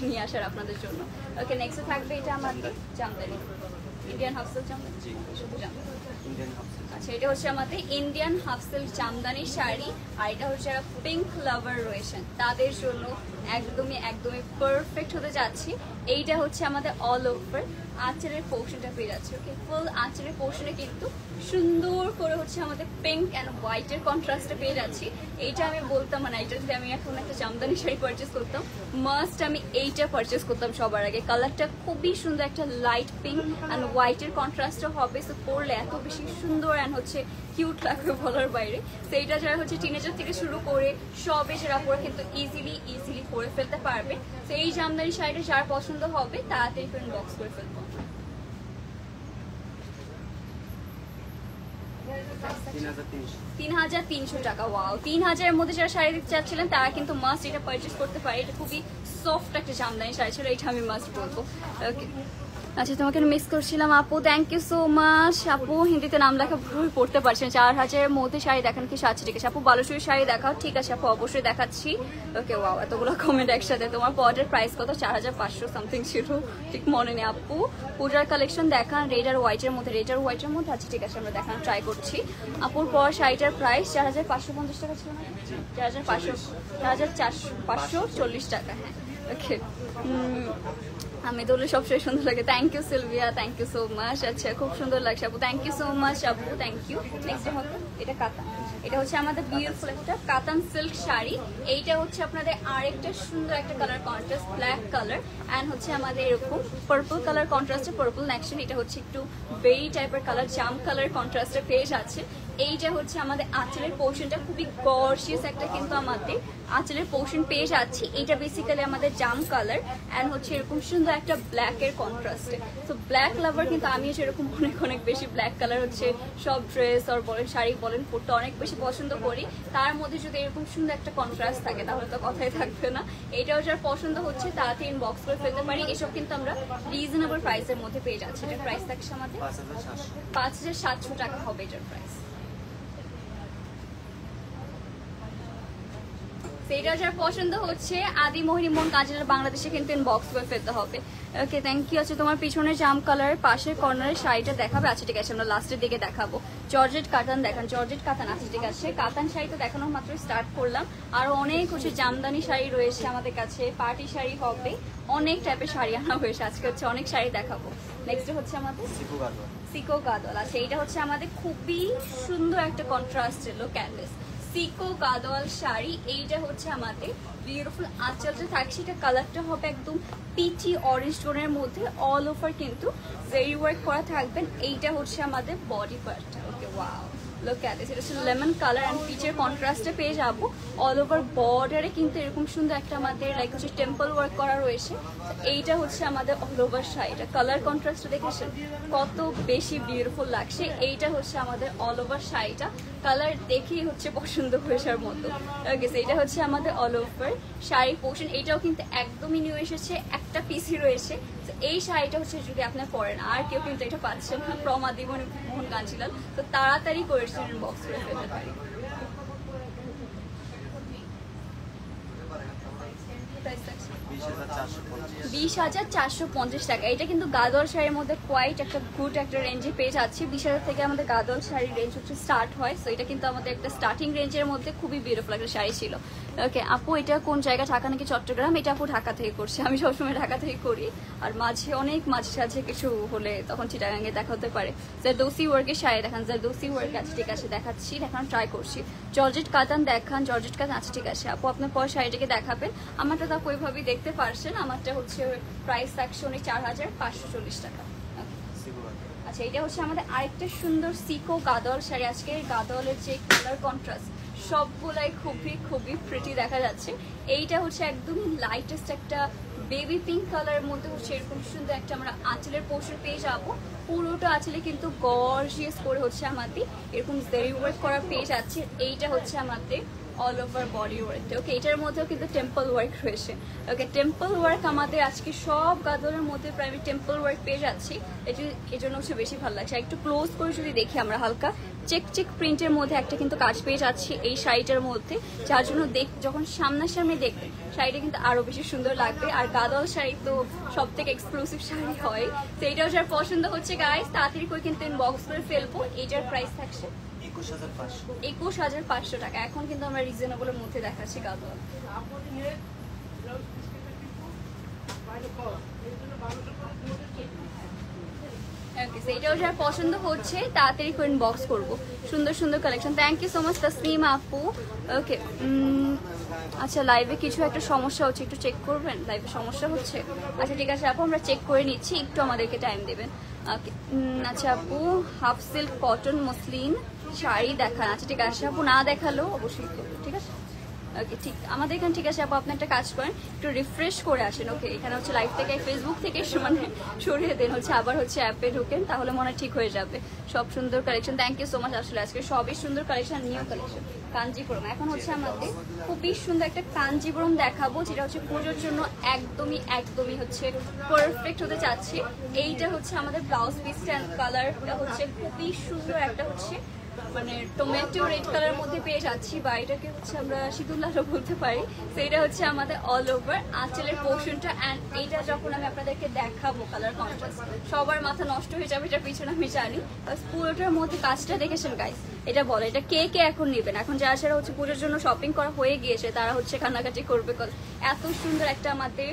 নিয়ে আসার আপনাদের জন্য। ওকে, নেক্সট থাকবে এটা আমাদের jamdani, Indian half silk jamdani, শুধু জামদানি। আচ্ছা, এটা হচ্ছে আমাদের Indian half silk jamdani sari. আর এটা হচ্ছে যারা পিঙ্ক লাভার রয়েছেন তাদের জন্য একদমই একদমই পারফেক্ট হতে যাচ্ছি। এইটা হচ্ছে আমাদের অল ওভার আঁচলের পোর্শনটা পেয়ে যাচ্ছে। ওকে, ফুল আঁচলের পোর্শনে কিন্তু সুন্দর করে হচ্ছে আমাদের পিঙ্ক অ্যান্ড হোয়াইটের কন্ট্রাস্টে পেয়ে যাচ্ছি। এইটা আমি বলতাম না, এটা যদি আমি এখন একটা জামদানি শাড়ি পারচেস করতাম, মাস্ট আমি এইটা পারচেস করতাম সবার আগে। কালারটা খুবই সুন্দর, একটা লাইট পিঙ্ক অ্যান্ড হোয়াইটের কন্ট্রাস্টটা হবে। সো পরলে এত বেশি সুন্দর অ্যান্ড হচ্ছে কিউট লাগবে বলার বাইরে। তো এইটা যারা হচ্ছে টিনেজার থেকে শুরু করে সবে যারা পরে কিন্তু ইজিলি পরে ফেলতে পারবে। তো এই জামদানি শাড়িটা যার পছন্দ হবে তাড়াতাড়ি করে বক্স করে ফেলবো। 3,300 টাকা। ওয়াও, 3,000-এর মধ্যে যারা শাড়ি দেখতে চাচ্ছিলেন তারা কিন্তু মাস্ট এটা পারচেস করতে পারে। এটা খুবই সফট একটা জামদানি শাড়ি ছিল, এটা আমি মাস্ট বলবো। ওকে, আচ্ছা তোমাকে মিস করছিলাম আপু, থ্যাংক ইউ সো মাচ আপু। হিন্দিতে নাম লেখা ভুল পড়তে পারছেন। 4000-এর মধ্যে শাড়ি দেখান কি? আচ্ছা ঠিক আছে আপু, বালুচরী শাড়ি দেখাও। ঠিক আছে আপু, অবশ্যই দেখাচ্ছি। ওকে ওয়াও, এতগুলো কমেন্ট একসাথে। তোমার পটের প্রাইস কত? 4500 সামথিং ছিল, ঠিক মনে নেই আপু। পূজার কালেকশন দেখান রেড আর হোয়াইটের মধ্যে। রেড আর হোয়াইটের মধ্যে আচ্ছা ঠিক আছে, আমরা দেখানোর ট্রাই করছি। আপুর পর শাড়িটার প্রাইস 4550 টাকা ছিল না? 4540 টাকা। হ্যাঁ ওকে, আমি তো সবসময় সুন্দর লাগে। Thank you Sylvia, thank you so much. আচ্ছা খুব সুন্দর লাগছে আপু, থ্যাংক ইউ সো মাচ আপু, থ্যাংক ইউ। নেক্সট হবে এটা কাতান, এটা হচ্ছে আমাদের বিউটিফুল একটা কাতান সিল্ক শাড়ি। এইটা হচ্ছে আপনাদের আরেকটা সুন্দর একটা colour contrast, black colour and হচ্ছে আমাদের এরকম পার্পল কালার কন্ট্রাস্টে পার্পল নেকশন। এটা হচ্ছে একটু বেরি টাইপের কালার, জাম কালার কন্ট্রাস্টে পেজ আছে। এইটা হচ্ছে আমাদের আঁচলের পোর্শনটা, খুবই গর্জিয়াস একটা কিন্তু আমাদের আঁচলের পোর্শন পেয়ে যাচ্ছি। এটা বেসিক্যালি আমাদের জাম কালার অ্যান্ড হচ্ছে এরকম সুন্দর একটা ব্ল্যাকের কন্ট্রাস্টে। তো ব্ল্যাক লাভার কিন্তু আমি সেরকম অনেক অনেক বেশি ব্ল্যাক কালার হচ্ছে সব ড্রেস আর বলেন শাড়ি বলেন পরতে অনেক বেশি পছন্দ করি। তার মধ্যে যদি এরকম সুন্দর একটা কন্ট্রাস্ট থাকে তাহলে তো কথাই থাকবে না। এটাও যার পছন্দ হচ্ছে তাড়াতাড়ি ইনবক্স করে ফেলতে পারি। এসব কিন্তু আমরা রিজনেবল প্রাইসের মধ্যে পেয়ে যাচ্ছি। এটার প্রাইস থাকছে আমাদের 5700 টাকা হবে এটার প্রাইস। এটা যার পছন্দ হচ্ছে আদি মোহিনী মোহন কাজের বাংলাদেশে কিন্তু ইনবক্স করে ফেলতে হবে। Okay thank you. আছে তোমার পিছনে জাম কালার পাশের কর্নারের শাড়িটা দেখাবে? আচ্ছা ঠিক আছে, আমরা লাস্টের দিকে দেখাবো। জর্জেট কাতান দেখান, জর্জেট কাতান। আচ্ছা ঠিক আছে, কাতান শাড়ি তো দেখানো মাত্র স্টার্ট করলাম। আরো অনেক হচ্ছে জামদানি শাড়ি রয়েছে আমাদের কাছে, পার্টি শাড়ি হবে, অনেক টাইপের শাড়ি আনা হয়েছে আজকে। হচ্ছে অনেক শাড়ি দেখাবো। নেক্সট হচ্ছে আমাদের সিকো গাদল। আচ্ছা এটা হচ্ছে আমাদের খুবই সুন্দর একটা কন্ট্রাস্ট ছিল ক্যানভাস সিকো গাদোয়াল শাড়ি। এইটা হচ্ছে আমাদের বিউটিফুল আঁচলটা থাকছে। এটা কালারটা হবে একদম পিচি অরেঞ্জ টোনের মধ্যে, অল ওভার কিন্তু জেরি ওয়ার্ক করা থাকবেন। এইটা হচ্ছে আমাদের বডি পার্টটা। Okay wow, look at this. এটা হচ্ছে লেমন কালার অ্যান্ড পিচের কন্ট্রাস্টে পেয়ে যাবো। অল ওভার বর্ডারে কিন্তু এরকম সুন্দর একটা আমাদের লাইক হচ্ছে টেম্পল ওয়ার্ক করা রয়েছে। এইটা হচ্ছে আমাদের অল ওভার শাড়িটা, কালার কন্ট্রাস্ট দেখেছেন কত বেশি বিউটিফুল লাগছে। এইটা হচ্ছে আমাদের অল ওভার শাড়িটা, কালার দেখেই হচ্ছে পছন্দ হয়ে যাওয়ার মতো। ওকে, এটা হচ্ছে আমাদের অল ওভার শাড়ি পোর্শন। এইটাও কিন্তু একদমই নিউ এসেছে, একটা পিসি রয়েছে। এই শাড়িটা হচ্ছে যদি আপনার পরেন আর কেউ কিন্তু এটা পাচ্ছেন না ফ্রম আদি মোহন কাঞ্জিলাল, তো তাড়াতাড়ি করে বক্স করে ফেলতে পারি। 20,450 টাকা। এটা কিন্তু গাদোয়াল শাড়ির মধ্যে কোয়াইট একটা গুড একটা রেঞ্জে পেয়ে যাচ্ছি। 20,000 থেকে আমাদের গাদোয়াল শাড়ির রেঞ্জ হচ্ছে স্টার্ট হয়। সো এটা কিন্তু আমাদের একটা স্টার্টিং রেঞ্জের মধ্যে খুবই বিউটিফুল একটা শাড়ি ছিল। ওকে আপু, এটা কোন জায়গা? ঢাকা নাকি চট্টগ্রাম? এটা আপু ঢাকা থেকে করছি, আমি সবসময় ঢাকা থেকে করি। আর মাঝে অনেক মাঝে সাঝে কিছু হলে তখন চিটাগাঙ্গে দেখা হতে পারে। জারদৌসি ওয়ার্কের শাড়ি দেখান, জারদৌসি ওয়ার্ক। আছে ঠিক আছে, দেখাচ্ছি, দেখানো ট্রাই করছি। জর্জেট কাতান দেখান, জর্জেট কাতান। আচ্ছা ঠিক আছে আপু, আপনার পর শাড়িটাকে দেখাবেন। আমারটা তা ওইভাবেই দেখতে পারছেন। আমারটা হচ্ছে প্রাইস থাকছে 4,540 টাকা। আচ্ছা এটা হচ্ছে আমাদের আরেকটা সুন্দর সিকো গাদোয়াল শাড়ি। আজকে গাদোয়ালের যে কালার কন্ট্রাস্ট সবগুলাই খুবই খুবই প্রিটি দেখা যাচ্ছে। এইটা হচ্ছে একদমই লাইটেস্ট একটা বেবি পিঙ্ক কালারের মধ্যে হচ্ছে এরকম সুন্দর একটা আমরা আঁচলের পোর্শন পেয়ে যাবো। পুরোটা আঁচলে কিন্তু গর্জিয়াস করে হচ্ছে আমাদের এরকম জেরি ওয়ার্ক করা পেয়ে যাচ্ছে। এইটা হচ্ছে আমাদের অল ওভার বডি ওয়ার্ক। ওকে, এটার মধ্যেও কিন্তু টেম্পল ওয়ার্ক রয়েছে। ওকে, টেম্পল ওয়ার্ক আমাদের আজকে সব গাদোয়ালের মধ্যে প্রায় টেম্পল ওয়ার্ক পেয়ে যাচ্ছি। এই জন্য হচ্ছে বেশি ভালো লাগছে। একটু ক্লোজ করে যদি দেখি আমরা, হালকা চেক চেক প্রিন্টের মধ্যে একটা কিন্তু কাজ পেয়ে যাচ্ছি এই শাড়িটার মধ্যে, যার জন্য যখন সামনাসামনি দেখবে শাড়িটা কিন্তু আরো বেশি সুন্দর লাগবে। আর গাদোয়াল শাড়ি তো সব থেকে এক্সক্লুসিভ শাড়ি হয়। তো এটাও যার পছন্দ হচ্ছে গাইস তাড়াতাড়ি করে কিন্তু ইনবক্স করে ফেলবো। এটার প্রাইস থাকছে 21,500 টাকা। এখন কিন্তু আমরা রিজনেবলের মধ্যে দেখাচ্ছি গাদোয়াল। এটাও যার পছন্দ হচ্ছে তাড়াতাড়ি করে ইনবক্স করবো। সুন্দর সুন্দর collection. Thank you so much Tasnim আপু। ওকে আচ্ছা, লাইভে কিছু একটা সমস্যা হচ্ছে, একটু চেক করবেন। লাইভে সমস্যা হচ্ছে? আচ্ছা ঠিক আছে আপু, আমরা চেক করে নিচ্ছি, একটু আমাদেরকে টাইম দেবেন। ওকে আচ্ছা আপু, half silk cotton muslin sari দেখান। আচ্ছা ঠিক আছে আপু, না দেখালো অবশ্যই করবো। ঠিক আছে ওকে ঠিক আমাদের এখানে ঠিক আছে আপু, আপনি একটা কাজ করেন, একটু রিফ্রেশ করে আসেন। ওকে এখানে হচ্ছে লাইভ থেকে ফেসবুক থেকে মানে সরিয়ে দেন, হচ্ছে আবার হচ্ছে অ্যাপে ঢোকেন, তাহলে মনে হয় ঠিক হয়ে যাবে। সব সুন্দর collection, thank you so much. আসলে আজকে সবই সুন্দর কালেকশন, নিউ কালেকশন কাঞ্জিপুরম। এখন হচ্ছে আমাদের খুবই সুন্দর একটা কাঞ্জিপুরম দেখাবো, যেটা হচ্ছে পুজোর জন্য একদমই হচ্ছে পারফেক্ট হতে চাচ্ছি। এইটা হচ্ছে আমাদের ব্লাউজ পিসটা, কালারটা হচ্ছে খুবই সুন্দর একটা হচ্ছে মানে টমেটো রেড কালার মধ্যে পেয়ে যাচ্ছি, বা এটাকে হচ্ছে আমরা শীতুল্লাহও বলতে পারি। তো এটা হচ্ছে আমাদের অল ওভার আঁচলের পোর্শনটা। অ্যান্ড এইটা যখন আমি আপনাদেরকে দেখাবো কালার কন্ট্রাস্ট, সবার মাথা নষ্ট হয়ে যাবে, এটা পিছনে আমি জানি। পুরোটার মধ্যে কাজটা দেখেছেন গাইস, এটা বলে এটা কে কে এখন নেবেন। এখন যারা যারা হচ্ছে পুজোর জন্য শপিং করা হয়ে গিয়েছে তারা হচ্ছে কান্নাকাটি করবে, এত সুন্দর একটা আমাদের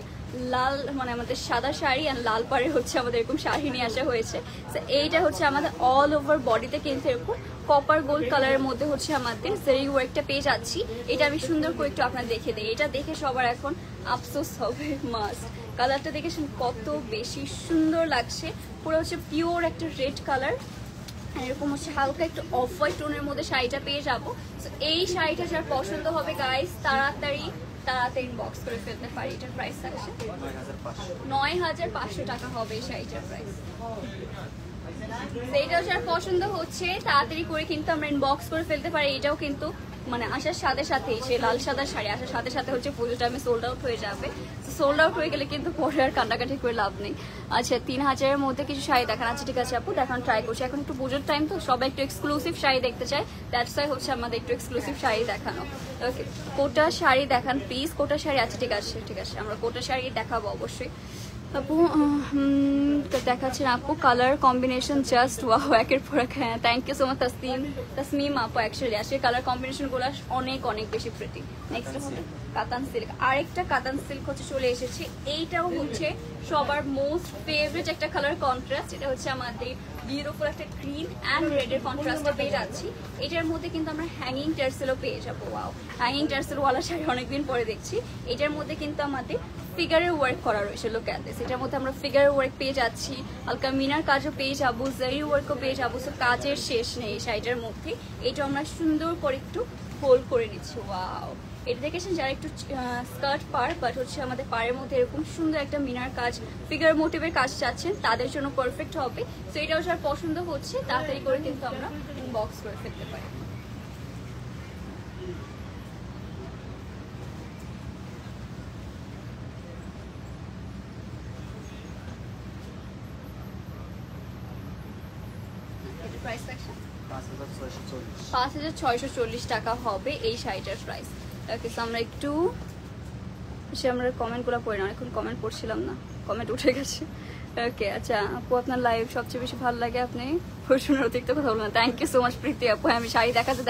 লাল মানে আমাদের সাদা শাড়ি আর লাল পাড়ে হচ্ছে আমাদের এরকম শাড়ি নিয়ে আসা হয়েছে। তো এইটা হচ্ছে আমাদের অল ওভার বডিতে কিন্তু এরকম কপার গোল্ড কালারের মধ্যে হচ্ছে আমাদের জারি ওয়ার্কটা পেয়ে যাচ্ছি। এটা আমি সুন্দর করে একটু আপনার দেখে দিই, এটা দেখে সবার এখন আফসোস হবে মাস্ট। কালারটা দেখেছেন কত বেশি সুন্দর লাগছে, পুরো হচ্ছে পিওর একটা রেড কালার, এরকম হচ্ছে হালকা একটু অফ হোয়াইট টোনের মধ্যে শাড়িটা পেয়ে যাবো। তো এই শাড়িটা যার পছন্দ হবে গাইস তাড়াতাড়ি ইনবক্স করে ফেলতে পারি। এটার প্রাইস থাকছে 9500 টাকা হবে এই শাড়িটার প্রাইস। এইটাও যার পছন্দ হচ্ছে তাড়াতাড়ি করে কিন্তু আমরা ইনবক্স করে ফেলতে পারি। এটাও কিন্তু মানে আসার সাথে সাথেই সে লাল সাদা শাড়ি আসার সাথে সাথে হচ্ছে পুজোটা আমি সোল্ড আউট হয়ে যাবে। সোল্ড আউট হয়ে গেলে কিন্তু পরে আর কান্নাকাটি করে লাভ নেই। আচ্ছা 3000-এর মধ্যে কিছু শাড়ি দেখান। আচ্ছা ঠিক আছে আপু দেখান, ট্রাই করছি। এখন একটু পুজোর টাইম তো সবাই একটু এক্সক্লুসিভ শাড়ি দেখতে চায়, দ্যাটস ওয়াই হচ্ছে আমাদের একটু এক্সক্লুসিভ শাড়ি দেখানো। ওকে কোটা শাড়ি দেখান প্লিজ, কোটা শাড়ি। আচ্ছা ঠিক আছে আমরা কোটা শাড়ি দেখাবো অবশ্যই আপু। দেখাচ্ছেন আপু কালার কম্বিনেশন জাস্ট ওয়াও, একের পর এক। হ্যাঁ thank you so much Tasmim আপু। অ্যাকচুয়ালি আসলে কালার কম্বিনেশনগুলো অনেক বেশি প্রিটি। নেক্সট হচ্ছে কাতান সিল্ক, আরেকটা কাতান সিল্ক হচ্ছে চলে এসেছে। এইটাও হচ্ছে সবার মোস্ট ফেভারিট একটা কালার কন্ট্রাস্ট। এটা হচ্ছে আমাদের বিউটিফুল একটা গ্রিন অ্যান্ড রেডের কন্ট্রাস্টে পেয়ে যাচ্ছি। এটার মধ্যে কিন্তু আমরা হ্যাঙ্গিং টার্সেলও পেয়ে যাবো। ওয়াও, হ্যাঙ্গিং টার্সেল ওয়ালা শাড়ি অনেকদিন পরে দেখছি। এটার মধ্যে কিন্তু আমাদের ফিগারের ওয়ার্ক করা রয়েছে, লোক অ্যাট দিস। এটার মধ্যে আমরা ফিগারের ওয়ার্ক পেয়ে যাচ্ছি, হালকা মিনার কাজও পেয়ে যাবো, জারি ওয়ার্কও পেয়ে যাবো। সো কাজের শেষ নেই এই শাড়িটার মধ্যে। এটা আমরা সুন্দর করে একটু ফোল্ড করে নিচ্ছি। ওয়াও, এটা দেখেছেন যারা একটু স্কার্ট পার বাট হচ্ছে আমাদের পাড়ের মধ্যে এরকম সুন্দর একটা মিনার কাজ ফিগার মোটিভের কাজ চাচ্ছেন তাদের জন্য পারফেক্ট হবে। সো এটাও যার পছন্দ হচ্ছে তাড়াতাড়ি করে কিন্তু আমরা ইনবক্স করে ফেলতে পারি। প্রাইস থাকছে 5640 টাকা হবে এই শাড়িটার প্রাইস। ওকে সো আমরা একটু আমরা কমেন্টগুলো পড়ি না, অনেকক্ষণ কমেন্ট পড়ছিলাম না, কমেন্ট উঠে গেছে। ওকে আচ্ছা আপু আপনার লাইভ সবচেয়ে বেশি ভালো লাগে, আপনি প্রশ্নের অতিরিক্ত কথা বলবেন। থ্যাংক ইউ সো মাচ প্রীতি আপু। আমি শাড়ি দেখাতে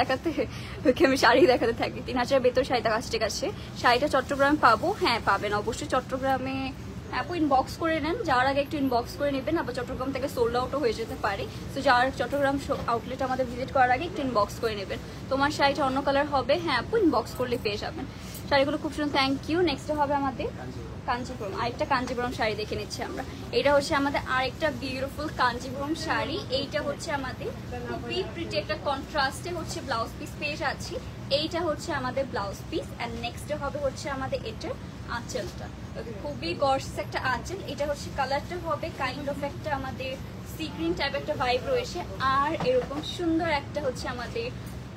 ওকে আমি শাড়ি দেখাতে থাকি। 3000 ভেতর শাড়ি দেখাচ্ছি ঠিক আছে। শাড়িটা চট্টগ্রামে পাবো? হ্যাঁ পাবেন অবশ্যই চট্টগ্রামে। আপু ইনবক্স করে নেন, যাওয়ার আগে একটু ইনবক্স করে নেবেন, আবার চট্টগ্রাম থেকে সোল্ড আউটও হয়ে যেতে পারে। তো যার চট্টগ্রাম আউটলেট আমাদের ভিজিট করার আগে একটু ইনবক্স করে নেবেন। তোমার শাড়িটা অন্য কালার হবে? হ্যাঁ আপু ইনবক্স করলে পেয়ে যাবেন। শাড়িগুলো খুব সুন্দর, থ্যাংক ইউ। নেক্সট হবে আমাদের কাঞ্জিপুরম, আরেকটা কাঞ্জিপুরম শাড়ি দেখে নিচ্ছি আমরা। এটা হচ্ছে আমাদের আরেকটা বিউটিফুল কাঞ্জিপুরম শাড়ি। এইটা হচ্ছে আমাদের খুবই প্রিটি একটা কন্ট্রাস্টে হচ্ছে ব্লাউজ পিস পেয়ে যাচ্ছি। এইটা হচ্ছে আমাদের ব্লাউজ পিস অ্যান্ড নেক্সট হবে হচ্ছে আমাদের এটার আঁচলটা। খুবই গর্জিয়াস একটা আঁচল। এটা হচ্ছে কালারটা হবে কাইন্ড অফ একটা আমাদের সি গ্রিন টাইপ একটা ভাইব রয়েছে, আর এরকম সুন্দর একটা হচ্ছে আমাদের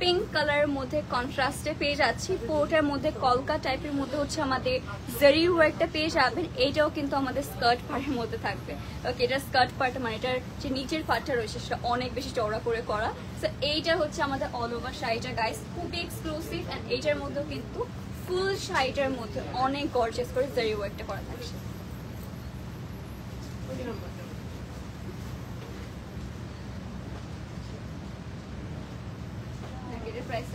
পিঙ্ক কালারের মধ্যে কন্ট্রাস্টে পেয়ে যাচ্ছি। পুরোটার মধ্যে কলকা টাইপের মধ্যে হচ্ছে আমাদের জারি ওয়ার্কটা পেয়ে যাবেন। এইটাও কিন্তু আমাদের স্কার্ট পার্টের মধ্যে থাকবে। ওকে এটা স্কার্ট পার্ট মানে এটার যে নিচের পার্টটা রয়েছে সেটা অনেক বেশি চওড়া করে করা। সো এইটা হচ্ছে আমাদের অল ওভার শাড়িটা গাইস, খুবই এক্সক্লুসিভ অ্যান্ড এইটার মধ্যেও কিন্তু ফুল শাড়িটার মধ্যে অনেক গর্জিয়াস করে জারি ওয়ার্কটা করা থাকছে। প্রাইস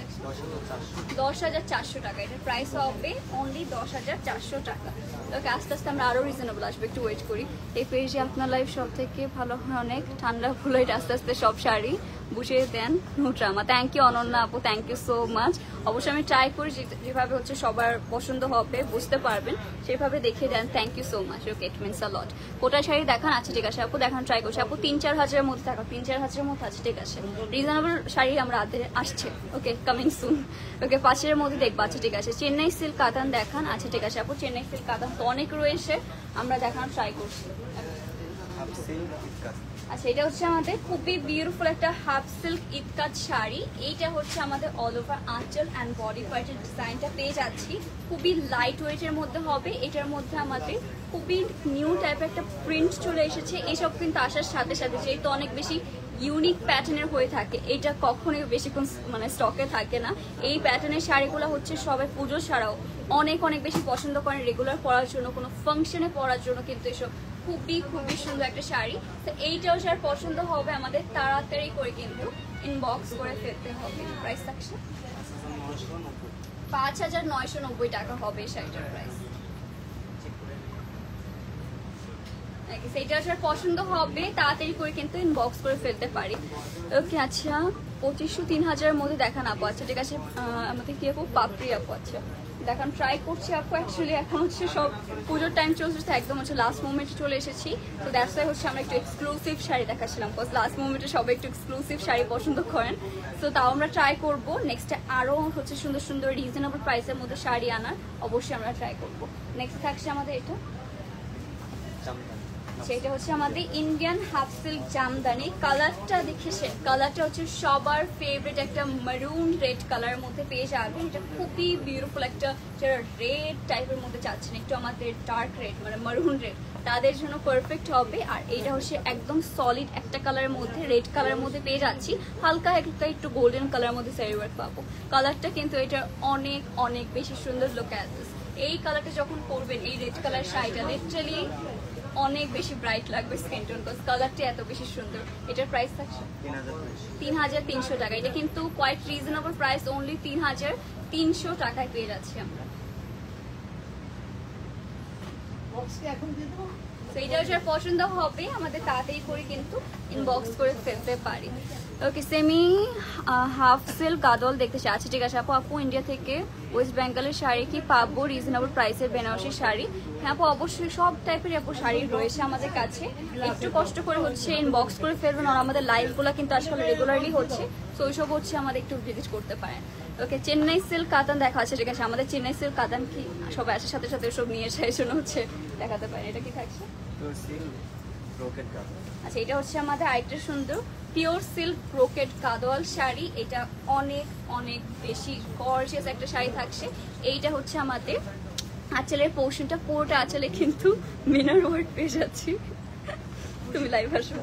10,400 টাকা। এটার প্রাইস হবে অনলি 10,400 টাকা। ওকে আস্তে আস্তে আমরা আরো রিজনেবল আসবো, একটু ওয়েট করি। এই পেজে আপনার লাইফ সব থেকে ভালো হয়, অনেক ঠান্ডা ফুল। এটা আস্তে আস্তে সব শাড়ি বুঝিয়ে দেন, no drama. Thank you Ananya আপু, থ্যাংক ইউ সো মাচ। অবশ্যই আমি ট্রাই করি যেভাবে হচ্ছে সবার পছন্দ হবে, বুঝতে পারবেন সেভাবে দেখিয়ে দেন। Thank you so much. Okay, it means a lot. Kota sari দেখান? আচ্ছা ঠিক আছে আপু, দেখান, ট্রাই করছি আপু। 3-4 হাজারের মধ্যে থাকা, 3-4 হাজারের মধ্যে আছে, ঠিক আছে। রিজনেবল শাড়ি আমরা আসছে, ওকে, কামিং সুন। ওকে, 5-এর মধ্যে দেখবো, আচ্ছা ঠিক আছে। চেন্নাই সিল্ক কাতান দেখান? আচ্ছা ঠিক আছে আপু, চেন্নাই সিল্ক কাতান তো অনেক রয়েছে, আমরা দেখানোর ট্রাই করছি। আচ্ছা, এটা হচ্ছে আমাদের খুবই বিউটিফুল একটা হাফ সিল্ক ইটকাট শাড়ি। এইটা হচ্ছে আমাদের অল ওভার আঁচল অ্যান্ড বডি পার্টের ডিজাইনটা পেয়ে যাচ্ছি। খুবই লাইট ওয়েটের মধ্যে হবে। এটার মধ্যে আমাদের খুবই নিউ টাইপের একটা প্রিন্ট চলে এসেছে। এইসব কিন্তু আসার সাথে সাথে যেহেতু অনেক বেশি ইউনিক প্যাটার্নের হয়ে থাকে, এটা কখনোই বেশিক্ষণ মানে স্টকে থাকে না। এই প্যাটার্নের শাড়িগুলো হচ্ছে সবাই পুজো ছাড়াও অনেক অনেক বেশি পছন্দ করেন, রেগুলার পরার জন্য, কোনো ফাংশনে পরার জন্য কিন্তু এসব খুবই খুবই সুন্দর একটা শাড়ি। তো এইটাও যার পছন্দ হবে আমাদের তাড়াতাড়ি করে কিন্তু ইনবক্স করে ফেলতে হবে। প্রাইস থাকছে 5,990 টাকা হবে এই শাড়িটার প্রাইস। সেইটা যার পছন্দ হবে তাড়াতাড়ি করে কিন্তু ইনবক্স করে ফেলতে পারি। ওকে, আচ্ছা 2500 3000-এর মধ্যে দেখান আপু? আচ্ছা ঠিক আছে, আমাদের কি আপু? পাপড়ি আপু, আচ্ছা দেখান, ট্রাই করছি আপু। অ্যাকচুয়ালি এখন হচ্ছে সব পুজোর টাইম চলছে, একদম হচ্ছে লাস্ট মোমেন্টে চলে এসেছি। তো দ্যাটস ওয়াই হচ্ছে আমরা একটু এক্সক্লুসিভ শাড়ি দেখাচ্ছিলাম, বিকজ লাস্ট মোমেন্টে সবাই একটু এক্সক্লুসিভ শাড়ি পছন্দ করেন। তো তাও আমরা ট্রাই করবো নেক্সটে আরও হচ্ছে সুন্দর সুন্দর রিজনেবল প্রাইসের মধ্যে শাড়ি আনার, অবশ্যই আমরা ট্রাই করবো। নেক্সট থাকছে আমাদের এটা, সেটা হচ্ছে আমাদের ইন্ডিয়ান হাফ সিল্ক জামদানি। কালারটা দেখেছেন? কালারটা হচ্ছে সবার ফেভারিট একটা মারুন রেড কালারের মধ্যে পেয়ে যাবেন। এটা খুবই বিউটিফুল একটা, যারা রেড টাইপের মধ্যে চাচ্ছেন একটু আমাদের ডার্ক রেড মানে মারুন রেড, তাদের জন্য পারফেক্ট হবে। আর এটা হচ্ছে একদম সলিড একটা কালারের মধ্যে, রেড কালারের মধ্যে পেয়ে যাচ্ছি। হালকা হালকা একটু গোল্ডেন কালারের মধ্যে সারি ওয়ার্ক পাবো। কালারটা কিন্তু এটা অনেক অনেক বেশি সুন্দর। Look at this. এই কালারটা যখন পরবেন, এই রেড কালার শাড়িটা লিটারালি অনেক বেশি ব্রাইট লাগবে স্কিন টোন, বিকজ কালারটা এত বেশি সুন্দর। এটার প্রাইস থাকছে 3,300 টাকা। এটা কিন্তু কোয়াইট রিজনেবল প্রাইস, অনলি 3,300 টাকায় পেয়ে যাচ্ছি আমরা। এইটাও যার পছন্দ হবে আমাদের তাড়াতাড়ি করে কিন্তু ইনবক্স করে ফেলতে পারি। ওকে, সেমি হাফ সিল্ক গাদল দেখতে চাই? আচ্ছা ঠিক আছে আপু। আপু ইন্ডিয়া থেকে ওয়েস্ট বেঙ্গলের শাড়ি কি পাবো রিজনেবল প্রাইসের বেনারসি শাড়ি? হ্যাঁ আপু, অবশ্যই সব টাইপের আপু শাড়ি রয়েছে আমাদের কাছে। একটু কষ্ট করে হচ্ছে ইনবক্স করে ফেলবেন, আর আমাদের লাইভগুলো কিন্তু আজকাল রেগুলারলি হচ্ছে, তো ওইসব হচ্ছে আমাদের একটু ভিজিট করতে পারেন। ওকে, চেন্নাই সিল্ক কাতান দেখা আছে? ঠিক আছে, আমাদের চেন্নাই সিল্ক কাতান কি সবাই আসার সাথে সাথে সব নিয়ে এসে জন্য হচ্ছে দেখাতে পারেন। এটা কি থাকছে? আচ্ছা, এটা হচ্ছে আমাদের আরেকটা সুন্দর pure silk brocade Gadwal sari. এটা অনেক অনেক বেশি গর্জিয়াস একটা শাড়ি থাকছে। এইটা হচ্ছে আমাদের আঁচলের পোর্শনটা, পুরোটা আঁচলে কিন্তু মিনার ওয়ার্ক পেয়ে যাচ্ছি। তুমি লাইভ আসো।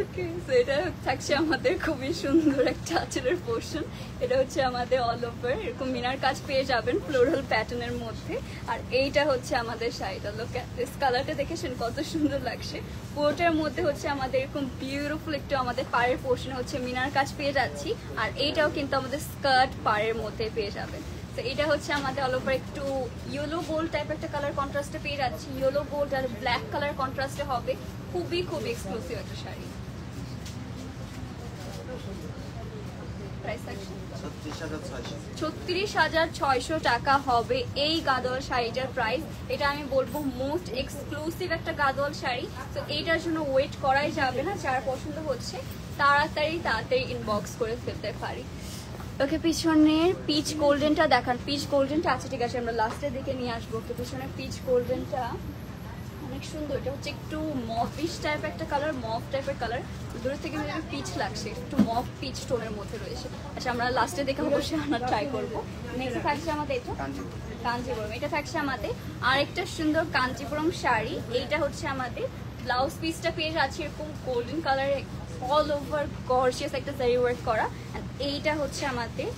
ওকে, সো এটা থাকছে আমাদের খুবই সুন্দর একটা আঁচলের পোর্শন। এটা হচ্ছে আমাদের অল ওভার এরকম মিনার কাজ পেয়ে যাবেন ফ্লোরাল প্যাটার্নের মধ্যে। আর এইটা হচ্ছে আমাদের শাড়িটা। লুক এট দিস, কালারটা দেখেছেন কত সুন্দর লাগছে। পুরোটার মধ্যে হচ্ছে আমাদের এরকম বিউটিফুল একটু আমাদের পাড়ের পোর্শনে হচ্ছে মিনার কাজ পেয়ে যাচ্ছি। আর এইটাও কিন্তু আমাদের স্কার্ট পাড়ের মধ্যে পেয়ে যাবেন। তো এটা হচ্ছে আমাদের অল ওভার একটু ইয়েলো গোল্ড টাইপ একটা কালার কন্ট্রাস্টে পেয়ে যাচ্ছি। ইয়েলো গোল্ড আর ব্ল্যাক কালার কন্ট্রাস্টে হবে। খুবই খুবই এক্সক্লুসিভ একটা শাড়ি। 36,600 টাকা হবে এই গাদোয়াল শাড়িটার প্রাইস। এটা আমি বলবো মোস্ট এক্সক্লুসিভ একটা গাদোয়াল শাড়ি। তো এইটার জন্য ওয়েট করাই যাবে না, যার পছন্দ হচ্ছে তাড়াতাড়ি ইনবক্স করে ফেলতে পারি। ওকে, পিছনের পিচ গোল্ডেনটা দেখান। পিচ গোল্ডেনটা আছে, ঠিক আছে, আমরা লাস্টের দিকে নিয়ে আসবো। ওকে, পিছনের পিচ গোল্ডেনটা অনেক সুন্দর। এটা হচ্ছে একটু মফিশ টাইপ একটা কালার, মফ টাইপের কালার, দূর থেকে পিচ লাগছে, একটু মফ পিচ টোনের মধ্যে রয়েছে। আচ্ছা, আমরা লাস্টে দেখে অবশ্যই আমরা ট্রাই করবো। নেক্সট থাকছে আমাদের এটা কাঞ্জিপুরম। এটা থাকছে আমাদের আরেকটা সুন্দর কাঞ্জিপুরম শাড়ি। এইটা হচ্ছে আমাদের ব্লাউজ পিসটা পেয়ে যাচ্ছে এরকম গোল্ডেন কালারে অল ওভার গর্জিয়াস একটা জারি ওয়ার্ক করা। এইটা হচ্ছে আমাদের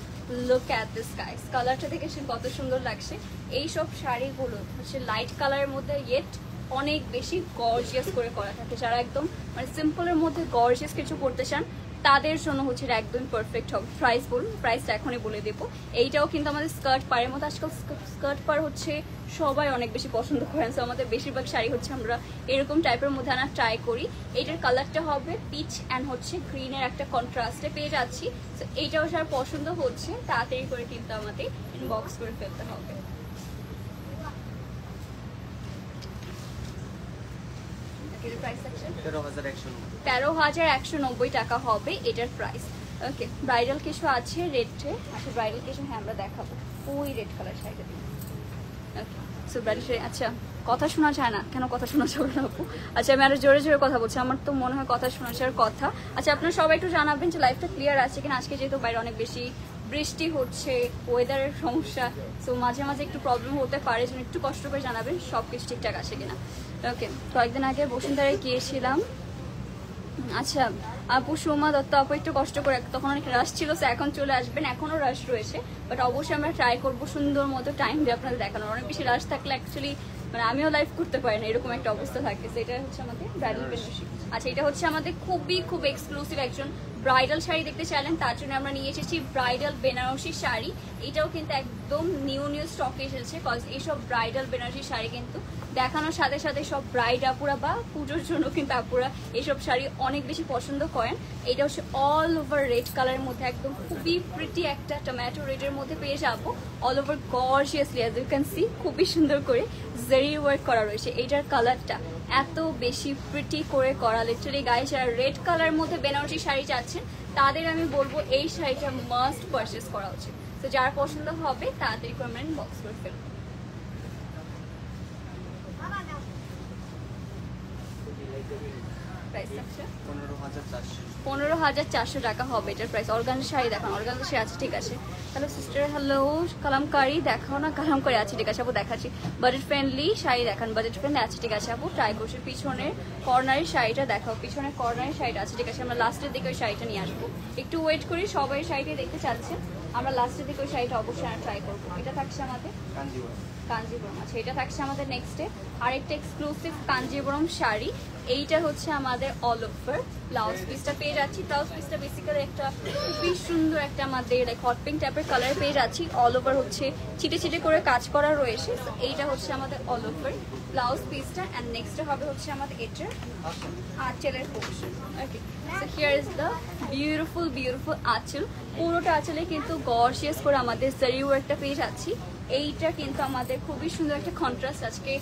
লুক অ্যাট দিস গাইস, কালারটা দেখেছেন কত সুন্দর লাগছে। এইসব শাড়িগুলো হচ্ছে লাইট কালারের মধ্যে ইয়েট অনেক বেশি গর্জিয়াস করে করা থাকে। যারা একদম মানে সিম্পলের মধ্যে গর্জিয়াস কিছু করতে চান, তাদের জন্য হচ্ছে এটা একদম পারফেক্ট হবে। প্রাইস বলুন, প্রাইসটা এখনই বলে দেবো। এইটাও কিন্তু আমাদের স্কার্ট পাড়ের মতো, আজকাল স্কার্ট পাড় হচ্ছে সবাই অনেক বেশি পছন্দ করেন, সো আমাদের বেশিরভাগ শাড়ি হচ্ছে আমরা এরকম টাইপের মধ্যে আনা ট্রাই করি। এইটার কালারটা হবে পিচ অ্যান্ড হচ্ছে গ্রিনের একটা কন্ট্রাস্টে পেয়ে যাচ্ছি। সো এইটাও যার পছন্দ হচ্ছে তাড়াতাড়ি করে কিন্তু আমাদের ইনবক্স করে ফেলতে হবে। প্রাইস সেকশন 13,190 টাকা হবে এটার প্রাইস। ওকে, ব্রাইডাল কিছু আছে রেডে। আচ্ছা ব্রাইডাল কিছু হ্যাঁ আমরা দেখাবো, ওই রেড কালার শাড়িটা দিই। ওকে, সো ব্রাইডাল শাড়ি, আচ্ছা কথা শোনা যায় না কেন? কথা শোনা যাবে না আপু? আচ্ছা আমি আরো জোরে জোরে কথা বলছি, আমার তো মনে হয় কথা শোনা যাওয়ার কথা। আচ্ছা আপনারা সবাই একটু জানাবেন যে লাইফটা ক্লিয়ার আছে কিনা। আজকে যেহেতু বাইরে অনেক বেশি বৃষ্টি হচ্ছে, ওয়েদারের সমস্যা, সো মাঝে মাঝে একটু প্রবলেম হতে পারে, যেন একটু কষ্ট করে জানাবেন সব কিছু ঠিকঠাক আসে কিনা। ওকে, কয়েকদিন আগে বসুন্ধরায় গিয়েছিলাম। আচ্ছা আপু সুমা দত্ত আপু একটু কষ্ট করে, তখন অনেক রাশ ছিল, সো এখন চলে আসবেন, এখনও রাশ রয়েছে, বাট অবশ্যই আমরা ট্রাই করবো সুন্দর মতো টাইম দিয়ে আপনাদের দেখানোর। অনেক বেশি রাশ থাকলে অ্যাকচুয়ালি মানে আমিও লাইভ করতে পারি না, এরকম একটা অবস্থা থাকে। এটা হচ্ছে আমাদের ব্রাইডাল বেনারসি। আচ্ছা এটা হচ্ছে আমাদের খুব এক্সক্লুসিভ একজন ব্রাইডাল শাড়ি দেখতে চাইলেন, তার জন্য আমরা নিয়ে এসেছি ব্রাইডাল বেনারসি শাড়ি। এটাও কিন্তু একদম নিউ স্টকে এসেছে, কজ এইসব ব্রাইডাল বেনারসি শাড়ি কিন্তু দেখানোর সাথে সাথে সব ব্রাইড আপুরা বা পুজোর জন্য কিন্তু আপুরা এইসব শাড়ি অনেক বেশি পছন্দ করেন। এটা হচ্ছে অল ওভার রেড কালারের মধ্যে, একদম খুবই প্রিটি একটা টমেটো রেডের মধ্যে পেয়ে যাবো। All over gorgeously as you can see, খুবই সুন্দর করে জারি ওয়ার্ক করা রয়েছে। এইটার কালারটা এত বেশি প্রিটি করে করা, লিটারালি গায়ে যারা রেড কালারের মধ্যে বেনারসি শাড়ি চাচ্ছেন তাদের আমি বলবো এই শাড়িটা মাস্ট পারচেস করা উচিত। তো যার পছন্দ হবে তাড়াতাড়ি করে আমরা বক্স করে ফেলবো। প্রাইস 15,400 টাকা হবে এটার প্রাইস। অর্গানজা শাড়ি দেখান, অর্গানজা শাড়ি আছে ঠিক আছে। হ্যালো সিস্টার, হ্যালো কালামকারি দেখাও না, কালামকারি আছে ঠিক আছে আপু দেখাচ্ছি। বাজেট ফ্রেন্ডলি শাড়ি দেখান, বাজেট ফ্রেন্ডলি আছে ঠিক আছে আপু, ট্রাই করছি। পিছনের কর্নারের শাড়িটা দেখাও, পিছনের কর্নারের শাড়িটা আছে ঠিক আছে। আমরা লাস্টের দিকে ওই শাড়িটা নিয়ে আসবো, একটু ওয়েট করি, সবাই শাড়িটা দেখতে চাচ্ছেন, আমরা লাস্টের দিকে ওই শাড়িটা অবশ্যই ট্রাই করবো। এটা থাকছে আমাদের কাঞ্জিবরম। আচ্ছা এটা থাকছে আমাদের নেক্সটে আরেকটা এক্সক্লুসিভ কাঞ্জিবরম শাড়ি। এইটা হচ্ছে আমাদের অল ওভার ব্লাউজ পিসটা পেয়ে যাচ্ছি। ব্লাউজ পিসটা বেসিক্যালি একটা খুবই সুন্দর একটা আমাদের লাইক হট পিঙ্ক টাইপের কালার পেয়ে যাচ্ছি। অল ওভার হচ্ছে ছিটে ছিটে করে কাজ করা রয়েছে। এইটা হচ্ছে আমাদের অল ওভার ব্লাউজ পিসটা। অ্যান্ড নেক্সটে হবে হচ্ছে আমাদের এটার আঁচলের portion. Okay, so here is the beautiful আঁচল। পুরোটা আঁচলে কিন্তু গর্জিয়াস করে আমাদের জারি ওয়ার্কটা পেয়ে যাচ্ছি। এইটা কিন্তু আমাদের খুবই সুন্দর একটা কন্ট্রাস্ট, আজকে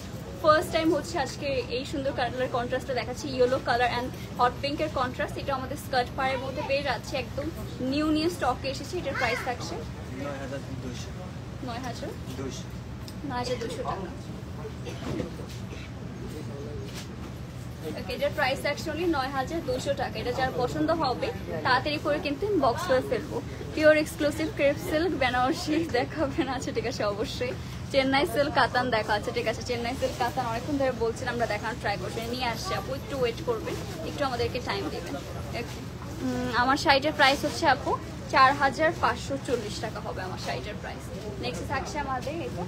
ফার্স্ট টাইম হচ্ছে আজকে এই সুন্দর কালারের কন্ট্রাস্টটা দেখাচ্ছি, ইয়েলো কালার অ্যান্ড হট পিঙ্কের কন্ট্রাস্ট। এটা আমাদের স্কার্ট পাড়ের মধ্যে পেয়ে যাচ্ছে, একদম নিউ স্টকে এসেছে। এটার প্রাইস থাকছে 9,200 টাকা। এটার প্রাইস অ্যাকচুয়ালি 9,200 টাকা। এটা যার পছন্দ হবে তাড়াতাড়ি করে কিন্তু বক্স করে ফেলবো। Pure exclusive crepe silk Benarasi দেখাবেন, আছে ঠিক আছে অবশ্যই। চেন্নাই সিল্ক কাতান দেখা আছে ঠিক আছে। চেন্নাই সিল্ক কাতান অনেকক্ষণ ধরে বলছিলাম, আমরা দেখানোর ট্রাই করছি, নিয়ে আসছি আপু, একটু ওয়েট করবেন, একটু আমাদেরকে টাইম দেবেন। আমার শাড়িটার প্রাইস হচ্ছে আপু 4,540 টাকা হবে আমার শাড়িটার প্রাইস। নেক্সট থাকছে আমাদের এটা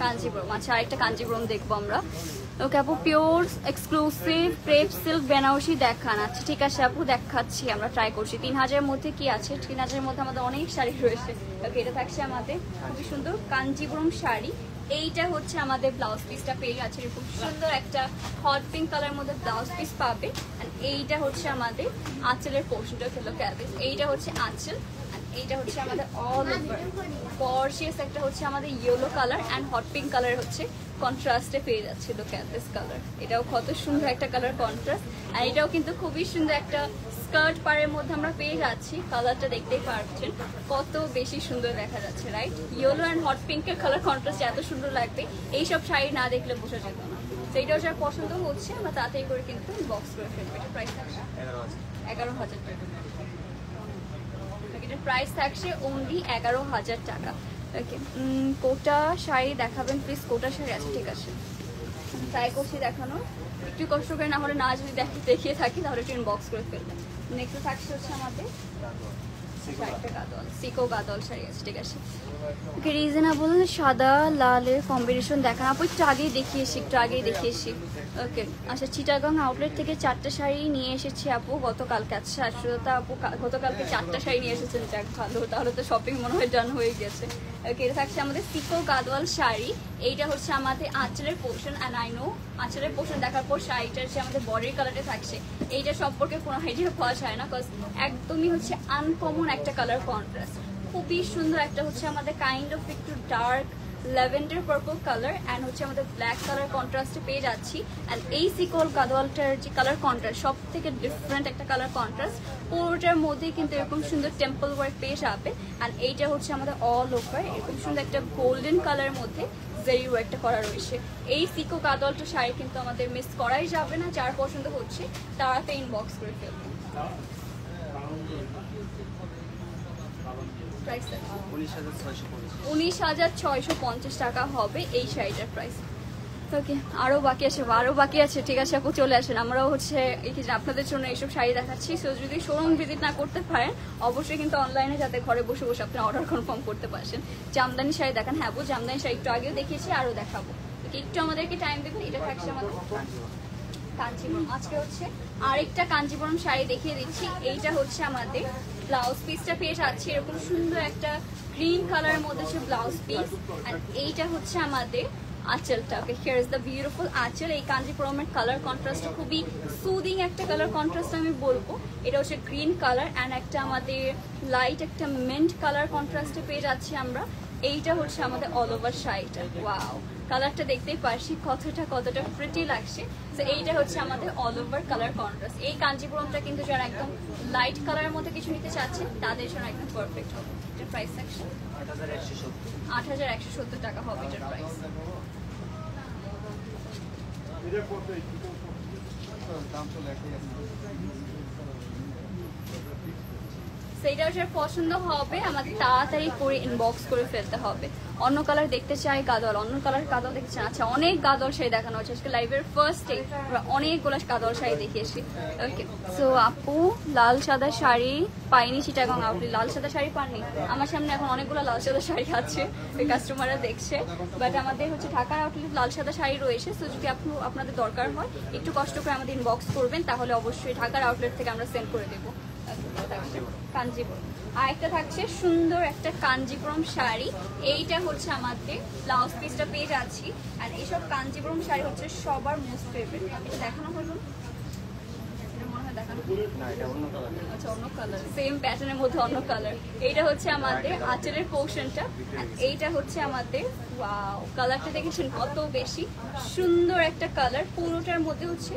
কাঞ্জিবরম। আচ্ছা আরেকটা কাঞ্জিবরম দেখবো আমরা। ওকে আপু, pure exclusive crepe silk Benarasi দেখান। আচ্ছা ঠিক আছে আপু দেখাচ্ছি, আমরা ট্রাই করছি। 3,000-এর মধ্যে কি আছে? 3,000-এর মধ্যে আমাদের অনেক শাড়ি রয়েছে। ওকে, এটা থাকছে আমাদের খুবই সুন্দর কাঞ্জিবরম শাড়ি। এইটা হচ্ছে আমাদের ব্লাউজ পিসটা পেয়ে যাচ্ছে, খুব সুন্দর একটা হট পিঙ্ক কালার মধ্যে ব্লাউজ পিস পাবে। এইটা হচ্ছে আমাদের আঁচলের পোর্শনটা ফেলো ক্যালভিস। এইটা হচ্ছে আঁচল, এইটা হচ্ছে আমাদের অল ওভার গর্জিয়াস একটা হচ্ছে আমাদের yellow colour and hot pink colour হচ্ছে কন্ট্রাস্টে পেয়ে যাচ্ছে। লুক অ্যাট দিস কালার, এটাও কত সুন্দর একটা কালার কন্ট্রাস্ট। আর এটাও কিন্তু খুবই সুন্দর একটা স্কার্ট পাড়ের মধ্যে আমরা পেয়ে যাচ্ছি। কালারটা দেখতেই পাচ্ছেন কত বেশি সুন্দর দেখা যাচ্ছে, রাইট? ইয়েলো অ্যান্ড হট পিঙ্কের কালার কন্ট্রাস্ট এত সুন্দর লাগবে, এইসব শাড়ি না দেখলে বোঝা যেত না। তো এইটাও যার পছন্দ হচ্ছে আমরা তাড়াতাড়ি করে কিন্তু বক্স করে ফেলবো। এটা প্রাইস থাকছে 11,000 টাকা। এটার প্রাইস থাকছে অনলি 11,000 টাকা। ওকে, কোটা শাড়ি দেখাবেন প্লিজ। কোটা শাড়ি আছে ঠিক আছে, ট্রাই করছি দেখানো, একটু কষ্ট করে, না হলে না যদি দেখিয়ে থাকি তাহলে একটু বক্স করে ফেলবেন। নেক্সট থাকছে হচ্ছে আমাদের শাড়িটা গাদোয়াল, সিকো গাদোয়াল শাড়ি আছে, ঠিক আছে। ওকে, রিজনেবল সাদা লালের কম্বিনেশন দেখান আপু, একটু আগেই দেখিয়েছি। ওকে, আচ্ছা, চিটাগাং আউটলেট থেকে 4টা শাড়ি নিয়ে এসেছি আপু গতকালকে। আচ্ছা শ্রোতা আপু গতকালকে 4টা শাড়ি নিয়ে এসেছেন, যাক ভালো, তাহলে তো শপিং মনে হয় ডান হয়ে গেছে। ওকে, এটা থাকছে আমাদের সিকো গাদোয়াল শাড়ি। এইটা হচ্ছে আমাদের আঁচলের পোর্শন, অ্যান্ড আই নো আঁচলের পোর্শন দেখার পর শাড়িটার যে আমাদের বডির কালারটা থাকছে এইটা সম্পর্কে কোনো আইডিয়া পাওয়া যায় না, বিকজ একদমই হচ্ছে আনকমন একটা কালার কন্ট্রাস্ট, খুবই সুন্দর একটা হচ্ছে আমাদের কাইন্ড অফ একটু dark lavender purple colour and হচ্ছে আমাদের ব্ল্যাক কালার কন্ট্রাস্টে পেয়ে যাচ্ছি। অ্যান্ড এই সিকোল গাদোয়ালটার যে কালার কন্ট্রাস্ট সব থেকে ডিফারেন্ট একটা কালার কন্ট্রাস্ট, পুরোটার মধ্যেই কিন্তু এরকম সুন্দর টেম্পল ওয়ার্ক পেয়ে যাবে। অ্যান্ড এইটা হচ্ছে আমাদের অল ওভার এরকম সুন্দর একটা গোল্ডেন কালারের মধ্যে জেরি ওয়ার্কটা করা রয়েছে। এই সিকো গাদোয়ালটা শাড়ি কিন্তু আমাদের মিস করাই যাবে না, যার পছন্দ হচ্ছে তাড়াতে ইনবক্স করে ফেলবেন। 19,650 টাকা হবে এই শাড়িটার প্রাইস। ওকে, আরও বাকি আছে, ঠিক আছে আপু, চলে আসেন। আমরাও হচ্ছে আপনাদের জন্য এইসব শাড়ি দেখাচ্ছি। সো যদি শোরুম ভিজিট না করতে পারেন অবশ্যই কিন্তু অনলাইনে যাতে ঘরে বসে বসে আপনি অর্ডার কনফার্ম করতে পারছেন। জামদানি শাড়ি দেখান। হ্যাঁ আপু, জামদানি শাড়ি একটু আগেও দেখিয়েছি, আরও দেখাবো। একটু আমাদেরকে টাইম দেবেন। এটা থাকছে আমাদের কাঞ্জিবরম। আজকে হচ্ছে আরেকটা কাঞ্জিবরম শাড়ি দেখিয়ে দিচ্ছি। এইটা হচ্ছে আমাদের ব্লাউজ পিসটা পেয়ে যাচ্ছে এরকম সুন্দর একটা গ্রিন কালারের মধ্যে হচ্ছে ব্লাউজ পিস, অ্যান্ড এইটা হচ্ছে আমাদের আঁচলটা। ওকে, হিয়ার ইজ দ্য বিউটিফুল আঁচল। এই কাঞ্জিপুরমের কালার কন্ট্রাস্ট খুবই সুদিং একটা কালার কন্ট্রাস্ট আমি বলবো। এটা হচ্ছে গ্রিন কালার অ্যান্ড একটা আমাদের লাইট একটা মিন্ট কালার কন্ট্রাস্টে পেয়ে যাচ্ছি আমরা। এইটা হচ্ছে আমাদের অল ওভার শাড়িটা। ওয়াও, কালারটা দেখতেই পারছি কতটা প্রিটি লাগছে। তো এইটা হচ্ছে আমাদের অল ওভার কালার কন্ট্রাস্ট। এই কাঞ্জিপুরমটা কিন্তু যারা একদম লাইট কালারের মধ্যে কিছু নিতে চাচ্ছেন তাদের জন্য একদম পারফেক্ট হবে। এটার প্রাইস সেকশন 8,170 টাকা হবে এটার প্রাইস। সেইটা হচ্ছে পছন্দ হবে আমাদের তাড়াতাড়ি করে ইনবক্স করে ফেলতে হবে। অন্য কালার দেখতে চাই গাদোয়াল, অন্য কালার গাদোয়াল দেখতে চাই। আচ্ছা, অনেক গাদোয়াল শাড়ি দেখানো হচ্ছে আজকে লাইভের ফার্স্টে, অনেকগুলো গাদোয়াল শাড়ি দেখিয়েছি। ওকে, সো আপু লাল সাদা শাড়ি পাইনি চিটাগাং আউটলেট। লাল সাদা শাড়ি পাননি? আমার সামনে এখন অনেকগুলো লাল সাদা শাড়ি আছে, ওই কাস্টমাররা দেখছে, বাট আমাদের হচ্ছে ঢাকার আউটলেট লাল সাদা শাড়ি রয়েছে। সো যদি আপনাদের দরকার হয় একটু কষ্ট করে আমাদের ইনবক্স করবেন, তাহলে অবশ্যই ঢাকার আউটলেট থেকে আমরা সেন্ড করে দেবো। কাঞ্জিপুরম আর একটা থাকছে সুন্দর একটা কাঞ্জিপুরম শাড়ি। এইটা হচ্ছে আমাদের ব্লাউজ পিসটা পেয়ে যাচ্ছি। আর এইসব কাঞ্জিপুরম শাড়ি হচ্ছে সবার মোস্ট ফেভারিট। এটা দেখানো হলো, আচ্ছা অন্য কালার, সেম প্যাটার্নের মধ্যে অন্য কালার। এইটা হচ্ছে আমাদের আঁচলের পোর্শনটা, এইটা হচ্ছে আমাদের ওয়াও, কালারটা দেখেছেন কত বেশি সুন্দর একটা কালার। পুরোটার মধ্যে হচ্ছে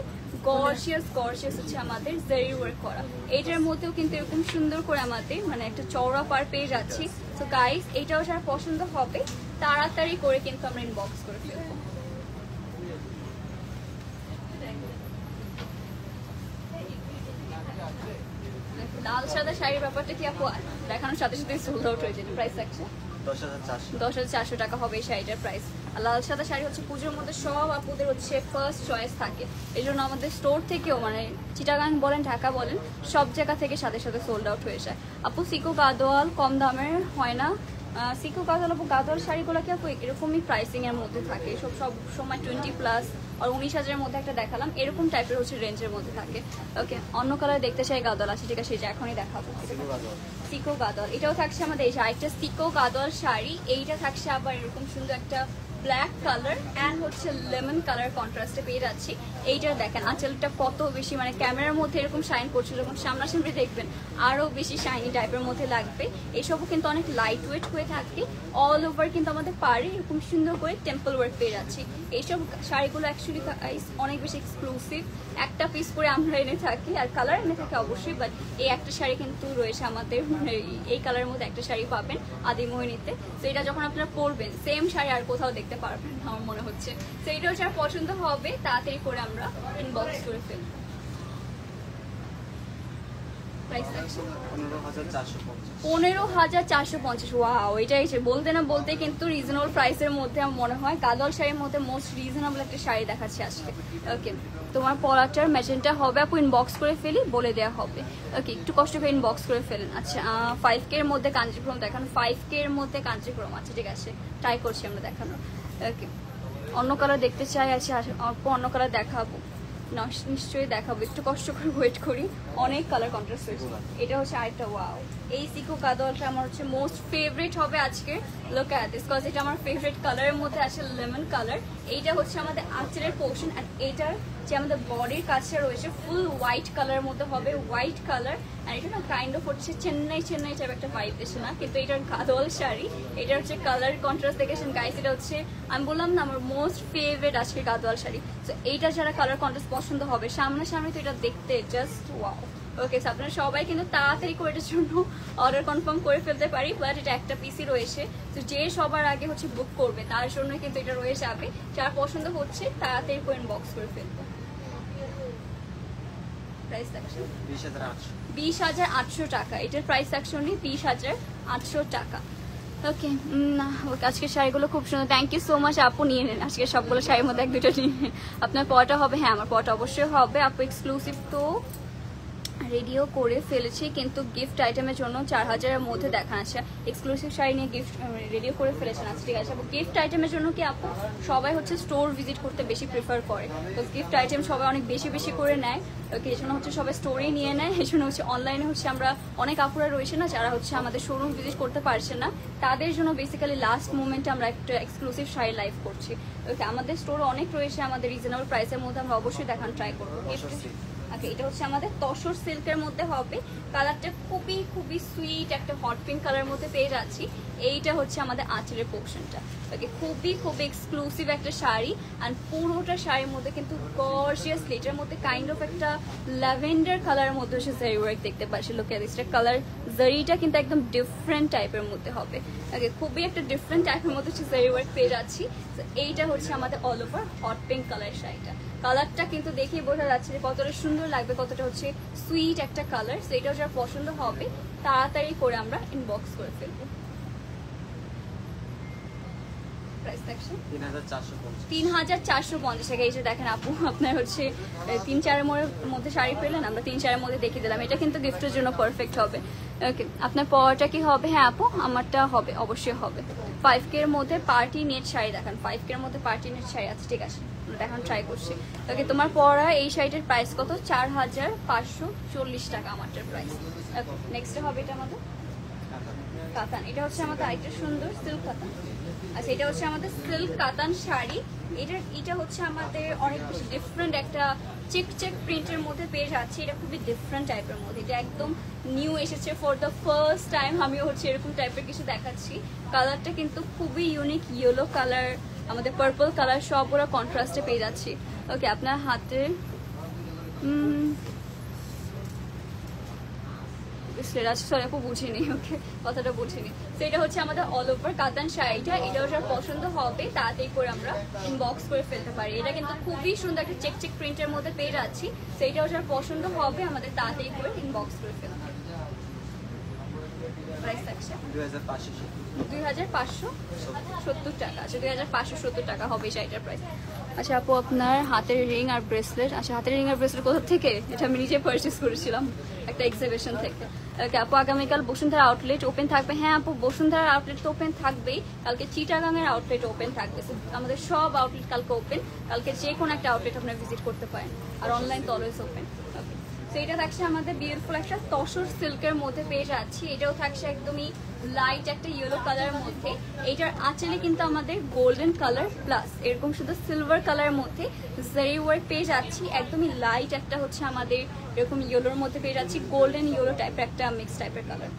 গর্জিয়াস হচ্ছে আমাদের জারি ওয়ার্ক করা। এইটার মধ্যেও কিন্তু এরকম সুন্দর করে আমাদের মানে একটা চওড়া পার পেয়ে যাচ্ছি। তো গাইস, এইটাও যারা পছন্দ হবে তাড়াতাড়ি করে কিন্তু আমরা ইনবক্স করে ফেলবো। লাল সাদা শাড়ির ব্যাপারটা কি আপু দেখানোর সাথে সাথে সোল্ড আউট হয়ে যায়? প্রাইস আছে 10,400 টাকা হবে এই শাড়িটার প্রাইস। আর লাল সাদা শাড়ি হচ্ছে পুজোর মধ্যে সব আপুদের হচ্ছে ফার্স্ট চয়েস থাকে, এই জন্য আমাদের স্টোর থেকেও মানে চিটাগাং বলেন ঢাকা বলেন সব জায়গা থেকে সাথে সাথে সোল্ড আউট হয়ে যায়। আপু সিকো গাদোয়াল কম দামের হয় না? সিকো গাদোয়াল আপু গাদোয়াল শাড়িগুলো কি আপু এরকমই প্রাইসিং এর মধ্যে থাকে, সব সময় 20+ আর 19,000-এর মধ্যে একটা দেখালাম, এরকম টাইপের হচ্ছে রেঞ্জের মধ্যে থাকে। ওকে, অন্য কালার দেখতে চাই গাদোয়াল আছে, ঠিক আছে যে এখনই দেখাবো। সিকো গাদোয়াল এটাও থাকছে আমাদের এই আরেকটা সিকো গাদোয়াল শাড়ি। এইটা থাকছে আবার এরকম সুন্দর একটা ব্ল্যাক কালার অ্যান্ড হচ্ছে লেমন কালার কন্ট্রাস্টে পেয়ে যাচ্ছি। এইটা দেখেন আঁচলটা কত বেশি মানে ক্যামেরার মধ্যে এরকম শাইন করছে, যখন সামনাসামনি দেখবেন আরও বেশি শাইনি টাইপের মধ্যে লাগবে। এসবও কিন্তু অনেক লাইট ওয়েট হয়ে থাকে, অল ওভার কিন্তু আমাদের পাড়ে এরকম সুন্দর করে টেম্পল ওয়ার্ক পেয়ে যাচ্ছি। এইসব শাড়িগুলো অ্যাকচুয়ালি অনেক বেশি এক্সক্লুসিভ, একটা পিস করে আমরা এনে থাকি আর কালার এনে থাকি অবশ্যই, বাট এই একটা শাড়ি কিন্তু রয়েছে আমাদের মানে এই কালারের মধ্যে একটা শাড়ি পাবেন আদিমোহিনীতে। তো এটা যখন আপনারা পরবেন সেম শাড়ি আর কোথাও দেখতে পারবেন আমার মনে হচ্ছে। তো এইটাও যার পছন্দ হবে তাড়াতাড়ি করে আমরা ইনবক্স করে ফেলবো। প্রাইস থাকছে 15,450। 15,450। ওয়াও, এটাই বলতে না বলতে কিন্তু রিজনেবল প্রাইসের মধ্যে আমার মনে হয় গাদোয়াল শাড়ির মধ্যে মোস্ট রিজনেবল একটা শাড়ি দেখাচ্ছি আজকে। ওকে, তোমার পলাটার ম্যাচেনটা হবে আপু, ইনবক্স করে ফেলি, বলে দেওয়া হবে। ওকে, একটু কষ্ট করে ইনবক্স করে ফেলেন। আচ্ছা, 5K এর মধ্যে কাঞ্জিপুরম দেখানো, 5K এর মধ্যে কাঞ্জিপুরম। আচ্ছা ঠিক আছে, ট্রাই করছি আমরা দেখানো। ওকে, অন্য কালার দেখতে চাই। আচ্ছা অল্প অন্য কালার দেখাবো, নিশ্চয়ই দেখাবো, একটু কষ্ট করে ওয়েট করি। অনেক কালার কন্ট্রাস্ট হয়েছে। এটা হচ্ছে আরেকটা। ওয়াও, এই সিকো গাদোয়ালটা আমার হচ্ছে মোস্ট ফেভারিট হবে আজকে। লুক অ্যাট দিস, কজ এটা আমার ফেভারিট কালারের মধ্যে আছে, লেমন কালার। এইটা হচ্ছে আমাদের আঁচলের পোর্শন, আর এটার যে আমাদের বডির কাছে রয়েছে ফুল হোয়াইট কালারের মধ্যে হবে, হোয়াইট কালার। আর এটা না কাইন্ড অফ হচ্ছে চেন্নাই টাইপ একটা ভাইব এসে না, কিন্তু এটার গাদোয়াল শাড়ি। এটা হচ্ছে কালার কন্ট্রাস্ট দেখেছেন গাইস, এটা হচ্ছে আমি বললাম না আমার মোস্ট ফেভারিট আজকে গাদোয়াল শাড়ি। তো এইটা যারা কালার কন্ট্রাস্ট পছন্দ হবে সামনাসামনি, তো এটা দেখতে জাস্ট ওয়াও। ওকে, আপনারা সবাই কিন্তু তাড়াতাড়ি করে এটার জন্য অর্ডার কনফার্ম করে ফেলতে পারি, বাট এটা একটা পিসি রয়েছে, তো যে সবার আগে হচ্ছে বুক করবে তার জন্য কিন্তু এটা রয়ে যাবে। যার পছন্দ হচ্ছে তাড়াতাড়ি করে ইনবক্স করে ফেলবে। প্রাইস থাকছে 20,800 টাকা। এটার প্রাইস থাকছে 20,800 টাকা। ওকে, আজকের শাড়িগুলো খুব সুন্দর, থ্যাংক ইউ সো মাচ আপু। নিয়ে নেন আজকে সবগুলো শাড়ির মধ্যে 1-2টা নিয়ে নেন। আপনার পরটা হবে? হ্যাঁ আমার পরটা অবশ্যই হবে আপু। এক্সক্লুসিভ তো রেডিও করে ফেলেছি, কিন্তু গিফট আইটেমের জন্য 4,000-এর মধ্যে দেখা আছে। এক্সক্লুসিভ শাড়ি নিয়ে গিফট রেডিও করে ফেলেছেন। আচ্ছা ঠিক আছে আপু, গিফট আইটেমের জন্য কি আপু সবাই হচ্ছে স্টোর ভিজিট করতে বেশি প্রিফার করে, তো গিফট আইটেম সবাই অনেক বেশি করে নেয়। ওকে, এই জন্য হচ্ছে সবাই স্টোরেই নিয়ে নেয়। এই জন্য হচ্ছে অনলাইনে হচ্ছে আমরা অনেক আপুরা রয়েছে না যারা হচ্ছে আমাদের শোরুম ভিজিট করতে পারছে না, তাদের জন্য বেসিক্যালি লাস্ট মোমেন্টে আমরা একটা এক্সক্লুসিভ শাড়ি লাইভ করছি। ওকে, আমাদের স্টোর অনেক রয়েছে, আমাদের রিজনেবল প্রাইসের মধ্যে আমরা অবশ্যই দেখান ট্রাই করবো। আচ্ছা, এটা হচ্ছে আমাদের তসর সিল্কের মধ্যে হবে, কালারটা খুবই সুইট একটা হট পিঙ্ক কালারের মধ্যে পেয়ে যাচ্ছি। এইটা হচ্ছে আমাদের আঁচলের পোর্শনটা। ওকে, খুবই এক্সক্লুসিভ একটা শাড়ি, আর পুরোটা শাড়ির মধ্যে কিন্তু গর্জিয়াসলি এটার মধ্যে কাইন্ড অফ একটা ল্যাভেন্ডার কালারের মধ্যে হচ্ছে জারি ওয়ার্ক দেখতে পাচ্ছি। লোকে দিসটা কালার জারিটা কিন্তু একদম ডিফারেন্ট টাইপের মধ্যে হবে। ওকে, খুবই একটা ডিফারেন্ট টাইপের মধ্যে হচ্ছে জারি ওয়ার্ক পেয়ে যাচ্ছি। এইটা হচ্ছে আমাদের all over hot pink colour শাড়িটা। কালারটা কিন্তু দেখেই বোঝা যাচ্ছে যে কতটা সুন্দর লাগবে, কতটা হচ্ছে সুইট একটা কালার। সো এটাও যারা পছন্দ হবে তাড়াতাড়ি করে আমরা ইনবক্স করে ফেলবো। প্রাইস থাকছে 3,450 টাকা। এই যে দেখেন আপু, আপনার হচ্ছে 3-4 মধ্যে শাড়ি পেলেন, আমরা 3-4-এর মধ্যে দেখিয়ে দিলাম। এটা কিন্তু গিফটের জন্য পারফেক্ট হবে। ওকে, আপনার পরটা কি হবে? হ্যাঁ আপু আমারটা হবে, অবশ্যই হবে। 5K এর মধ্যে পার্টি নেট শাড়ি দেখান, 5K এর মধ্যে পার্টি নেট শাড়ি আছে। ঠিক আছে, দেখান ট্রাই করছি। ওকে, তোমার পরা এই শাড়িটার প্রাইস কত? 4,540 টাকা আমারটার প্রাইস। ওকে, নেক্সট হবে এটা আমাদের কাতান। এটা হচ্ছে আমাদের আরেকটা সুন্দর সিল্ক কাতান। আচ্ছা, এটা হচ্ছে আমাদের সিল্ক কাতান শাড়ি। এটা হচ্ছে আমাদের অনেক বেশি ডিফারেন্ট একটা চেক প্রিন্টের মধ্যে পেয়ে যাচ্ছি। এটা খুবই ডিফারেন্ট টাইপের মধ্যে, এটা একদম নিউ এসেছে ফর দ্য ফার্স্ট টাইম। আমিও হচ্ছে এরকম টাইপের কিছু দেখাচ্ছি। কালারটা কিন্তু খুবই ইউনিক, ইয়েলো কালার, আমাদের পার্পল কালার, সব ওরা কন্ট্রাস্টে পেয়ে যাচ্ছি। ওকে, আপনার হাতে সরি আপু বুঝিনি, ওকে কথাটা বুঝিনি। তো এটা হচ্ছে আমাদের অল ওভার কাতান শাড়িটা। এটাও যার পছন্দ হবে তাড়াতাড়ি করে আমরা ইনবক্স করে ফেলতে পারি। এটা কিন্তু খুবই সুন্দর একটা চেক প্রিন্টের মধ্যে পেয়ে যাচ্ছি। তো এটাও যার পছন্দ হবে আমাদের তাড়াতাড়ি করে ইনবক্স করে ফেলতে হবে। প্রাইস থাকছে 2,570 টাকা। আচ্ছা, 2,570 টাকা হবে এই শাড়িটার প্রাইস। আচ্ছা আপু, আপনার হাতের রিং আর ব্রেসলেট। আচ্ছা, হাতের রিং আর ব্রেসলেট কোথা থেকে? এটা আমি নিজে পারচেস করেছিলাম একটা এক্সিবিশন থেকে। ওকে আপু, আগামীকাল বসুন্ধরা আউটলেট ওপেন থাকবে? হ্যাঁ আপু, বসুন্ধরার আউটলেট তো ওপেন থাকবেই, কালকে চিটাগাংয়ের আউটলেট ওপেন থাকবে। আমাদের সব আউটলেট কালকে ওপেন, কালকে যে কোনো একটা আউটলেট আপনারা ভিজিট করতে পারেন, আর অনলাইন তো অলওয়েজ ওপেন। ওকে, তো এটা থাকছে আমাদের বিউটিফুল একটা তসর সিল্কের মধ্যে পেয়ে যাচ্ছি। এটাও থাকছে একদমই লাইট একটা ইয়েলো কালারের মধ্যে। এইটার আঁচলে কিন্তু আমাদের গোল্ডেন কালার প্লাস এরকম শুধু সিলভার কালারের মধ্যে জারি ওয়ার্ক পেয়ে যাচ্ছি। একদমই লাইট একটা হচ্ছে আমাদের এরকম ইয়েলোর মধ্যে পেয়ে যাচ্ছি, গোল্ডেন ইয়েলো টাইপের একটা মিক্স টাইপের কালার।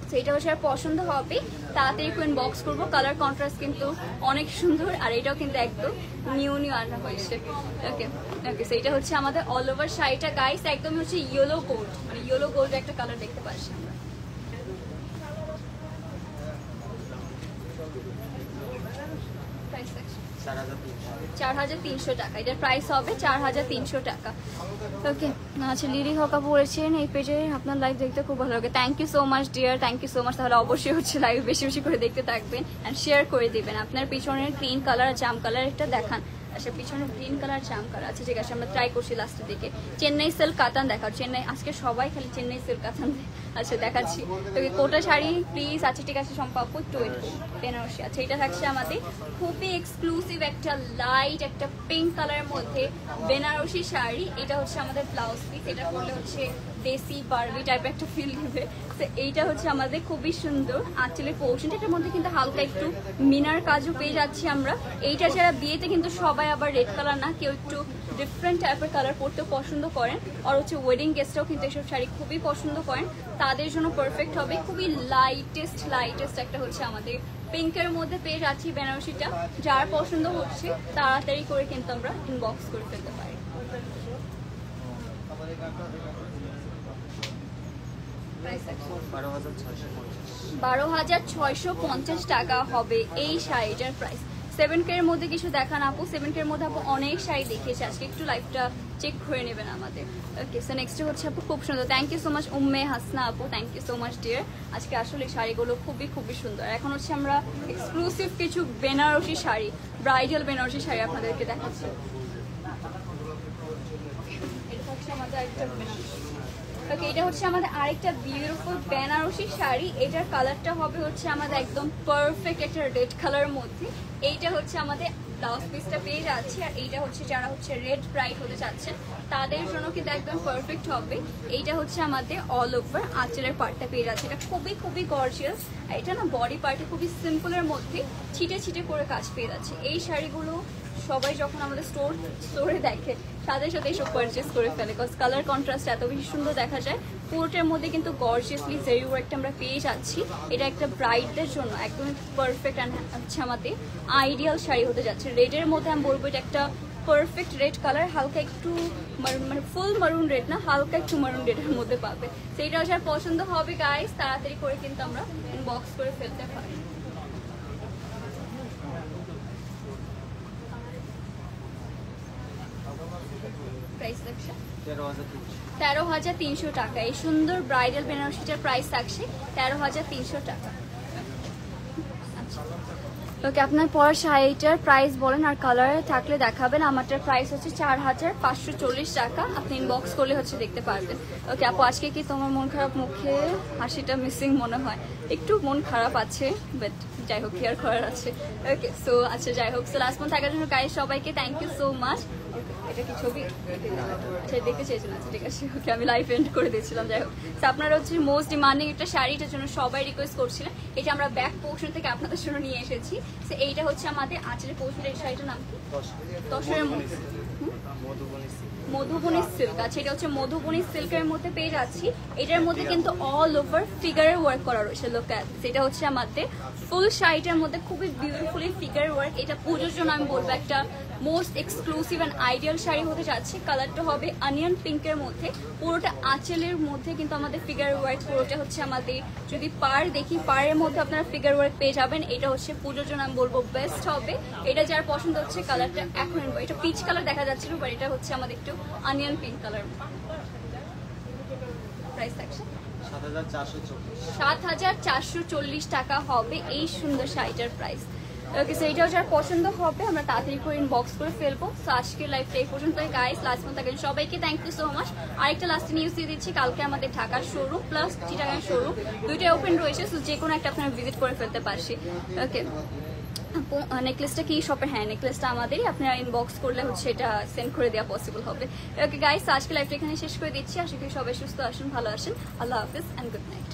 তো এটা হচ্ছে আর পছন্দ হবে তাড়াতাড়ি কোয়েন বক্স করবো। কালার কন্ট্রাস্ট কিন্তু অনেক সুন্দর, আর এটাও কিন্তু একদম নিউ আনা হয়েছে। ওকে ওকে, সো এটা হচ্ছে আমাদের অল ওভার শাড়িটা গাইস, একদম হচ্ছে ইয়েলো গোল্ড, মানে ইয়েলো গোল্ড একটা কালার দেখতে পাচ্ছি আমরা। প্রাইস সেকশন 4300 টাকা, এটার প্রাইস হবে 4300 টাকা। ওকে, আচ্ছা লিলি হকা পড়েছেন এই পেজে, আপনার লাইভ দেখতে খুব ভালো লাগে। Thank you so much dear, thank you so much. তাহলে অবশ্যই হচ্ছে লাইভ বেশি বেশি করে দেখতে থাকবেন অ্যান্ড শেয়ার করে দিবেন। আপনার পিছনের গ্রিন কালার জাম কালার একটা দেখান। আচ্ছা পিছনে গ্রিন কালার জাম কালার আছে, ঠিক আছে আমরা ট্রাই করছি লাস্টের দিকে। চেন্নাই সিল্ক কাতান দেখাও, চেন্নাই আজকে সবাই খালি চেন্নাই সিল্ক কাতান। আচ্ছা দেখাচ্ছি তোকে কোটা শাড়ি প্লিজ। আচ্ছা ঠিক আছে সম্পাপ্য একটু ওয়েট করুন। বেনারসি, আচ্ছা এটা থাকছে আমাদের খুবই এক্সক্লুসিভ একটা লাইট একটা পিঙ্ক কালারের মধ্যে বেনারসি শাড়ি। এটা হচ্ছে আমাদের ব্লাউজ পিস, এটা করলে হচ্ছে দেশি বারবি টাইপের একটা ফিল দিবে। তো এইটা হচ্ছে আমাদের খুবই সুন্দর আঁচলের পোর্শন, এটার মধ্যে কিন্তু হালকা একটু মিনার কাজও পেয়ে যাচ্ছি আমরা। এইটা ছাড়া বিয়েতে কিন্তু সবাই আবার রেড কালার না, কেউ একটু ডিফারেন্ট টাইপের কালার পরতে পছন্দ করেন, আর হচ্ছে ওয়েডিং গেস্টরাও কিন্তু এসব শাড়ি খুবই পছন্দ করেন, তাদের জন্য পারফেক্ট হবে। খুবই লাইটেস্ট একটা হচ্ছে আমাদের পিঙ্কের মধ্যে পেয়ে যাচ্ছি বেনারসিটা। যার পছন্দ হচ্ছে তাড়াতাড়ি করে কিন্তু আমরা ইনবক্স করে ফেলতে পারি। প্রাইস 12,650 টাকা হবে এই শাড়িটার প্রাইস। 7K এর মধ্যে কিছু দেখান আপু। 7K এর মধ্যে আপু অনেক শাড়ি দেখিয়েছে, আজকে একটু লাইভটা চেক করে নেবেন আমাদের। ওকে সো নেক্সট হচ্ছে আপু খুব সুন্দর, thank you so much Umme Hasna আপু, thank you so much dear. আজকে আসলে শাড়িগুলো খুবই সুন্দর। এখন হচ্ছে আমরা এক্সক্লুসিভ কিছু বেনারসি শাড়ি, ব্রাইডাল বেনারসি শাড়ি আপনাদেরকে দেখাচ্ছি। এটা হচ্ছে আমাদের একটা বেনারসি। ওকে এটা হচ্ছে আমাদের আরেকটা বিউটিফুল বেনারসি শাড়ি। এটার কালারটা হবে হচ্ছে আমাদের একদম পারফেক্ট একটা রেড কালারের মধ্যে। এইটা হচ্ছে আমাদের ব্লাউজ পিসটা পেয়ে যাচ্ছে, আর এইটা হচ্ছে যারা হচ্ছে রেড ব্রাইড হতে চাচ্ছেন তাদের জন্য কিন্তু একদম পারফেক্ট হবে। এইটা হচ্ছে আমাদের অল ওভার আঁচলের পার্টটা পেয়ে যাচ্ছে, এটা খুবই গর্জিয়াস। এটা না বডি পার্টে খুবই সিম্পলের মধ্যে ছিটে করে কাজ পেয়ে যাচ্ছে। এই শাড়িগুলো সবাই যখন আমাদের স্টোরে দেখে তাদের সাথে এইসব পারচেস করে ফেলে, বিকজ কালার কন্ট্রাস্ট এত বেশি সুন্দর দেখা যায়। পুরোটার মধ্যে কিন্তু গর্জিয়াসলি জেরি ওয়ার্কটা আমরা পেয়ে যাচ্ছি। এটা একটা ব্রাইডদের জন্য একদম পারফেক্ট অ্যান্ড হচ্ছে আমাদের আইডিয়াল শাড়ি হতে যাচ্ছে। রেডের মধ্যে আমি বলবো এটা একটা পারফেক্ট রেড কালার, হালকা একটু মানে ফুল মারুন রেড না, হালকা একটু মারুন রেডের মধ্যে পাবে। সেইটা যার পছন্দ হবে গাইস তাড়াতাড়ি করে কিন্তু আমরা ইনবক্স করে ফেলতে পারি। প্রাইস থাকছে 13,300 টাকা। এই সুন্দর ব্রাইডাল বেনারসিটার প্রাইস থাকছে 13,300 টাকা। ওকে আপনার পরের শাড়িটার প্রাইস বলেন আর কালার থাকলে দেখাবেন। আমারটার প্রাইস হচ্ছে 4,540 টাকা। আপনি ইনবক্স করলে হচ্ছে দেখতে পারবেন। ওকে আপু আজকে কি তোমার মন খারাপ, মুখে হাসিটা মিসিং মনে হয়, একটু মন খারাপ আছে, বাট যাই হোক কেয়ার করার আছে। ওকে সো আচ্ছা যাই হোক, সো লাস্ট মন্থ থাকার জন্য গাইস সবাইকে থ্যাংক ইউ সো মাচ। এটা কি ছবি আচ্ছা দেখতে চেয়েছেন? আচ্ছা ঠিক আছে ওকে আমি লাইভ এন্ড করে দিয়েছিলাম। যাই হোক আপনারা হচ্ছে মোস্ট ডিমান্ডিং একটা শাড়িটার জন্য সবাই রিকোয়েস্ট করছিলেন, এটা আমরা ব্যাক পোর্শন থেকে আপনাদের জন্য নিয়ে এসেছি। তো এইটা হচ্ছে আমাদের আঁচলের পোর্শনের এই শাড়িটার নাম কি? তসরের মধুবনী সিল্ক। আচ্ছা এটা হচ্ছে মধুবনী সিল্কের মধ্যে পেয়ে যাচ্ছি। এটার মধ্যে কিন্তু অল ওভার ফিগারের ওয়ার্ক করা রয়েছে। লোক সেটা হচ্ছে আমাদের ফুল শাড়িটার মধ্যে খুবই বিউটিফুলি ফিগার ওয়ার্ক। এটা পুজোর জন্য আমি বলবো একটা most exclusive and ideal sari হতে যাচ্ছে। কালারটা হবে অনিয়ন পিঙ্কের মধ্যে, পুরোটা আঁচলের মধ্যে কিন্তু আমাদের ফিগার ওয়ার্ক। পুরোটা হচ্ছে আমাদের যদি পার দেখি পাড়ের মধ্যে আপনারা ফিগার ওয়ার্ক পেয়ে যাবেন। এটা হচ্ছে পুজোর জন্য আমি বলবো বেস্ট হবে। এটা যার পছন্দ হচ্ছে কালারটা এখন এটা পিচ কালার দেখা যাচ্ছিল, বাট এটা হচ্ছে আমাদের একটু অনিয়ন পিঙ্ক কালার। প্রাইস থাকছে 7,440 টাকা হবে এই সুন্দর শাড়িটার প্রাইস। ওকে সো এইটাও যার পছন্দ হবে আমরা তাড়াতাড়ি করে ইনবক্স করে ফেলবো। সো আজকের লাইভটা এই পর্যন্ত গাইস, লাস্ট পর্যন্ত থাকেন সবাইকে থ্যাংক ইউ সো মাচ। আরেকটা লাস্টে নিউজ দিয়ে দিচ্ছি, কালকে আমাদের ঢাকার শোরুম প্লাস চিটাগাং শোরুম দুইটাই ওপেন রয়েছে। সো যে কোনো একটা আপনারা ভিজিট করে ফেলতে পারছি। ওকে নেকলেসটা কি শপের? হ্যাঁ নেকলেসটা আমাদেরই, আপনারা ইনবক্স করলে হচ্ছে এটা সেন্ড করে দেওয়া পসিবল হবে। ওকে গাইস আজকে লাইভটা এখানে শেষ করে দিচ্ছি। আশা করি সবাই সুস্থ আসুন, ভালো আসেন। আল্লাহ হাফিজ অ্যান্ড গুড নাইট।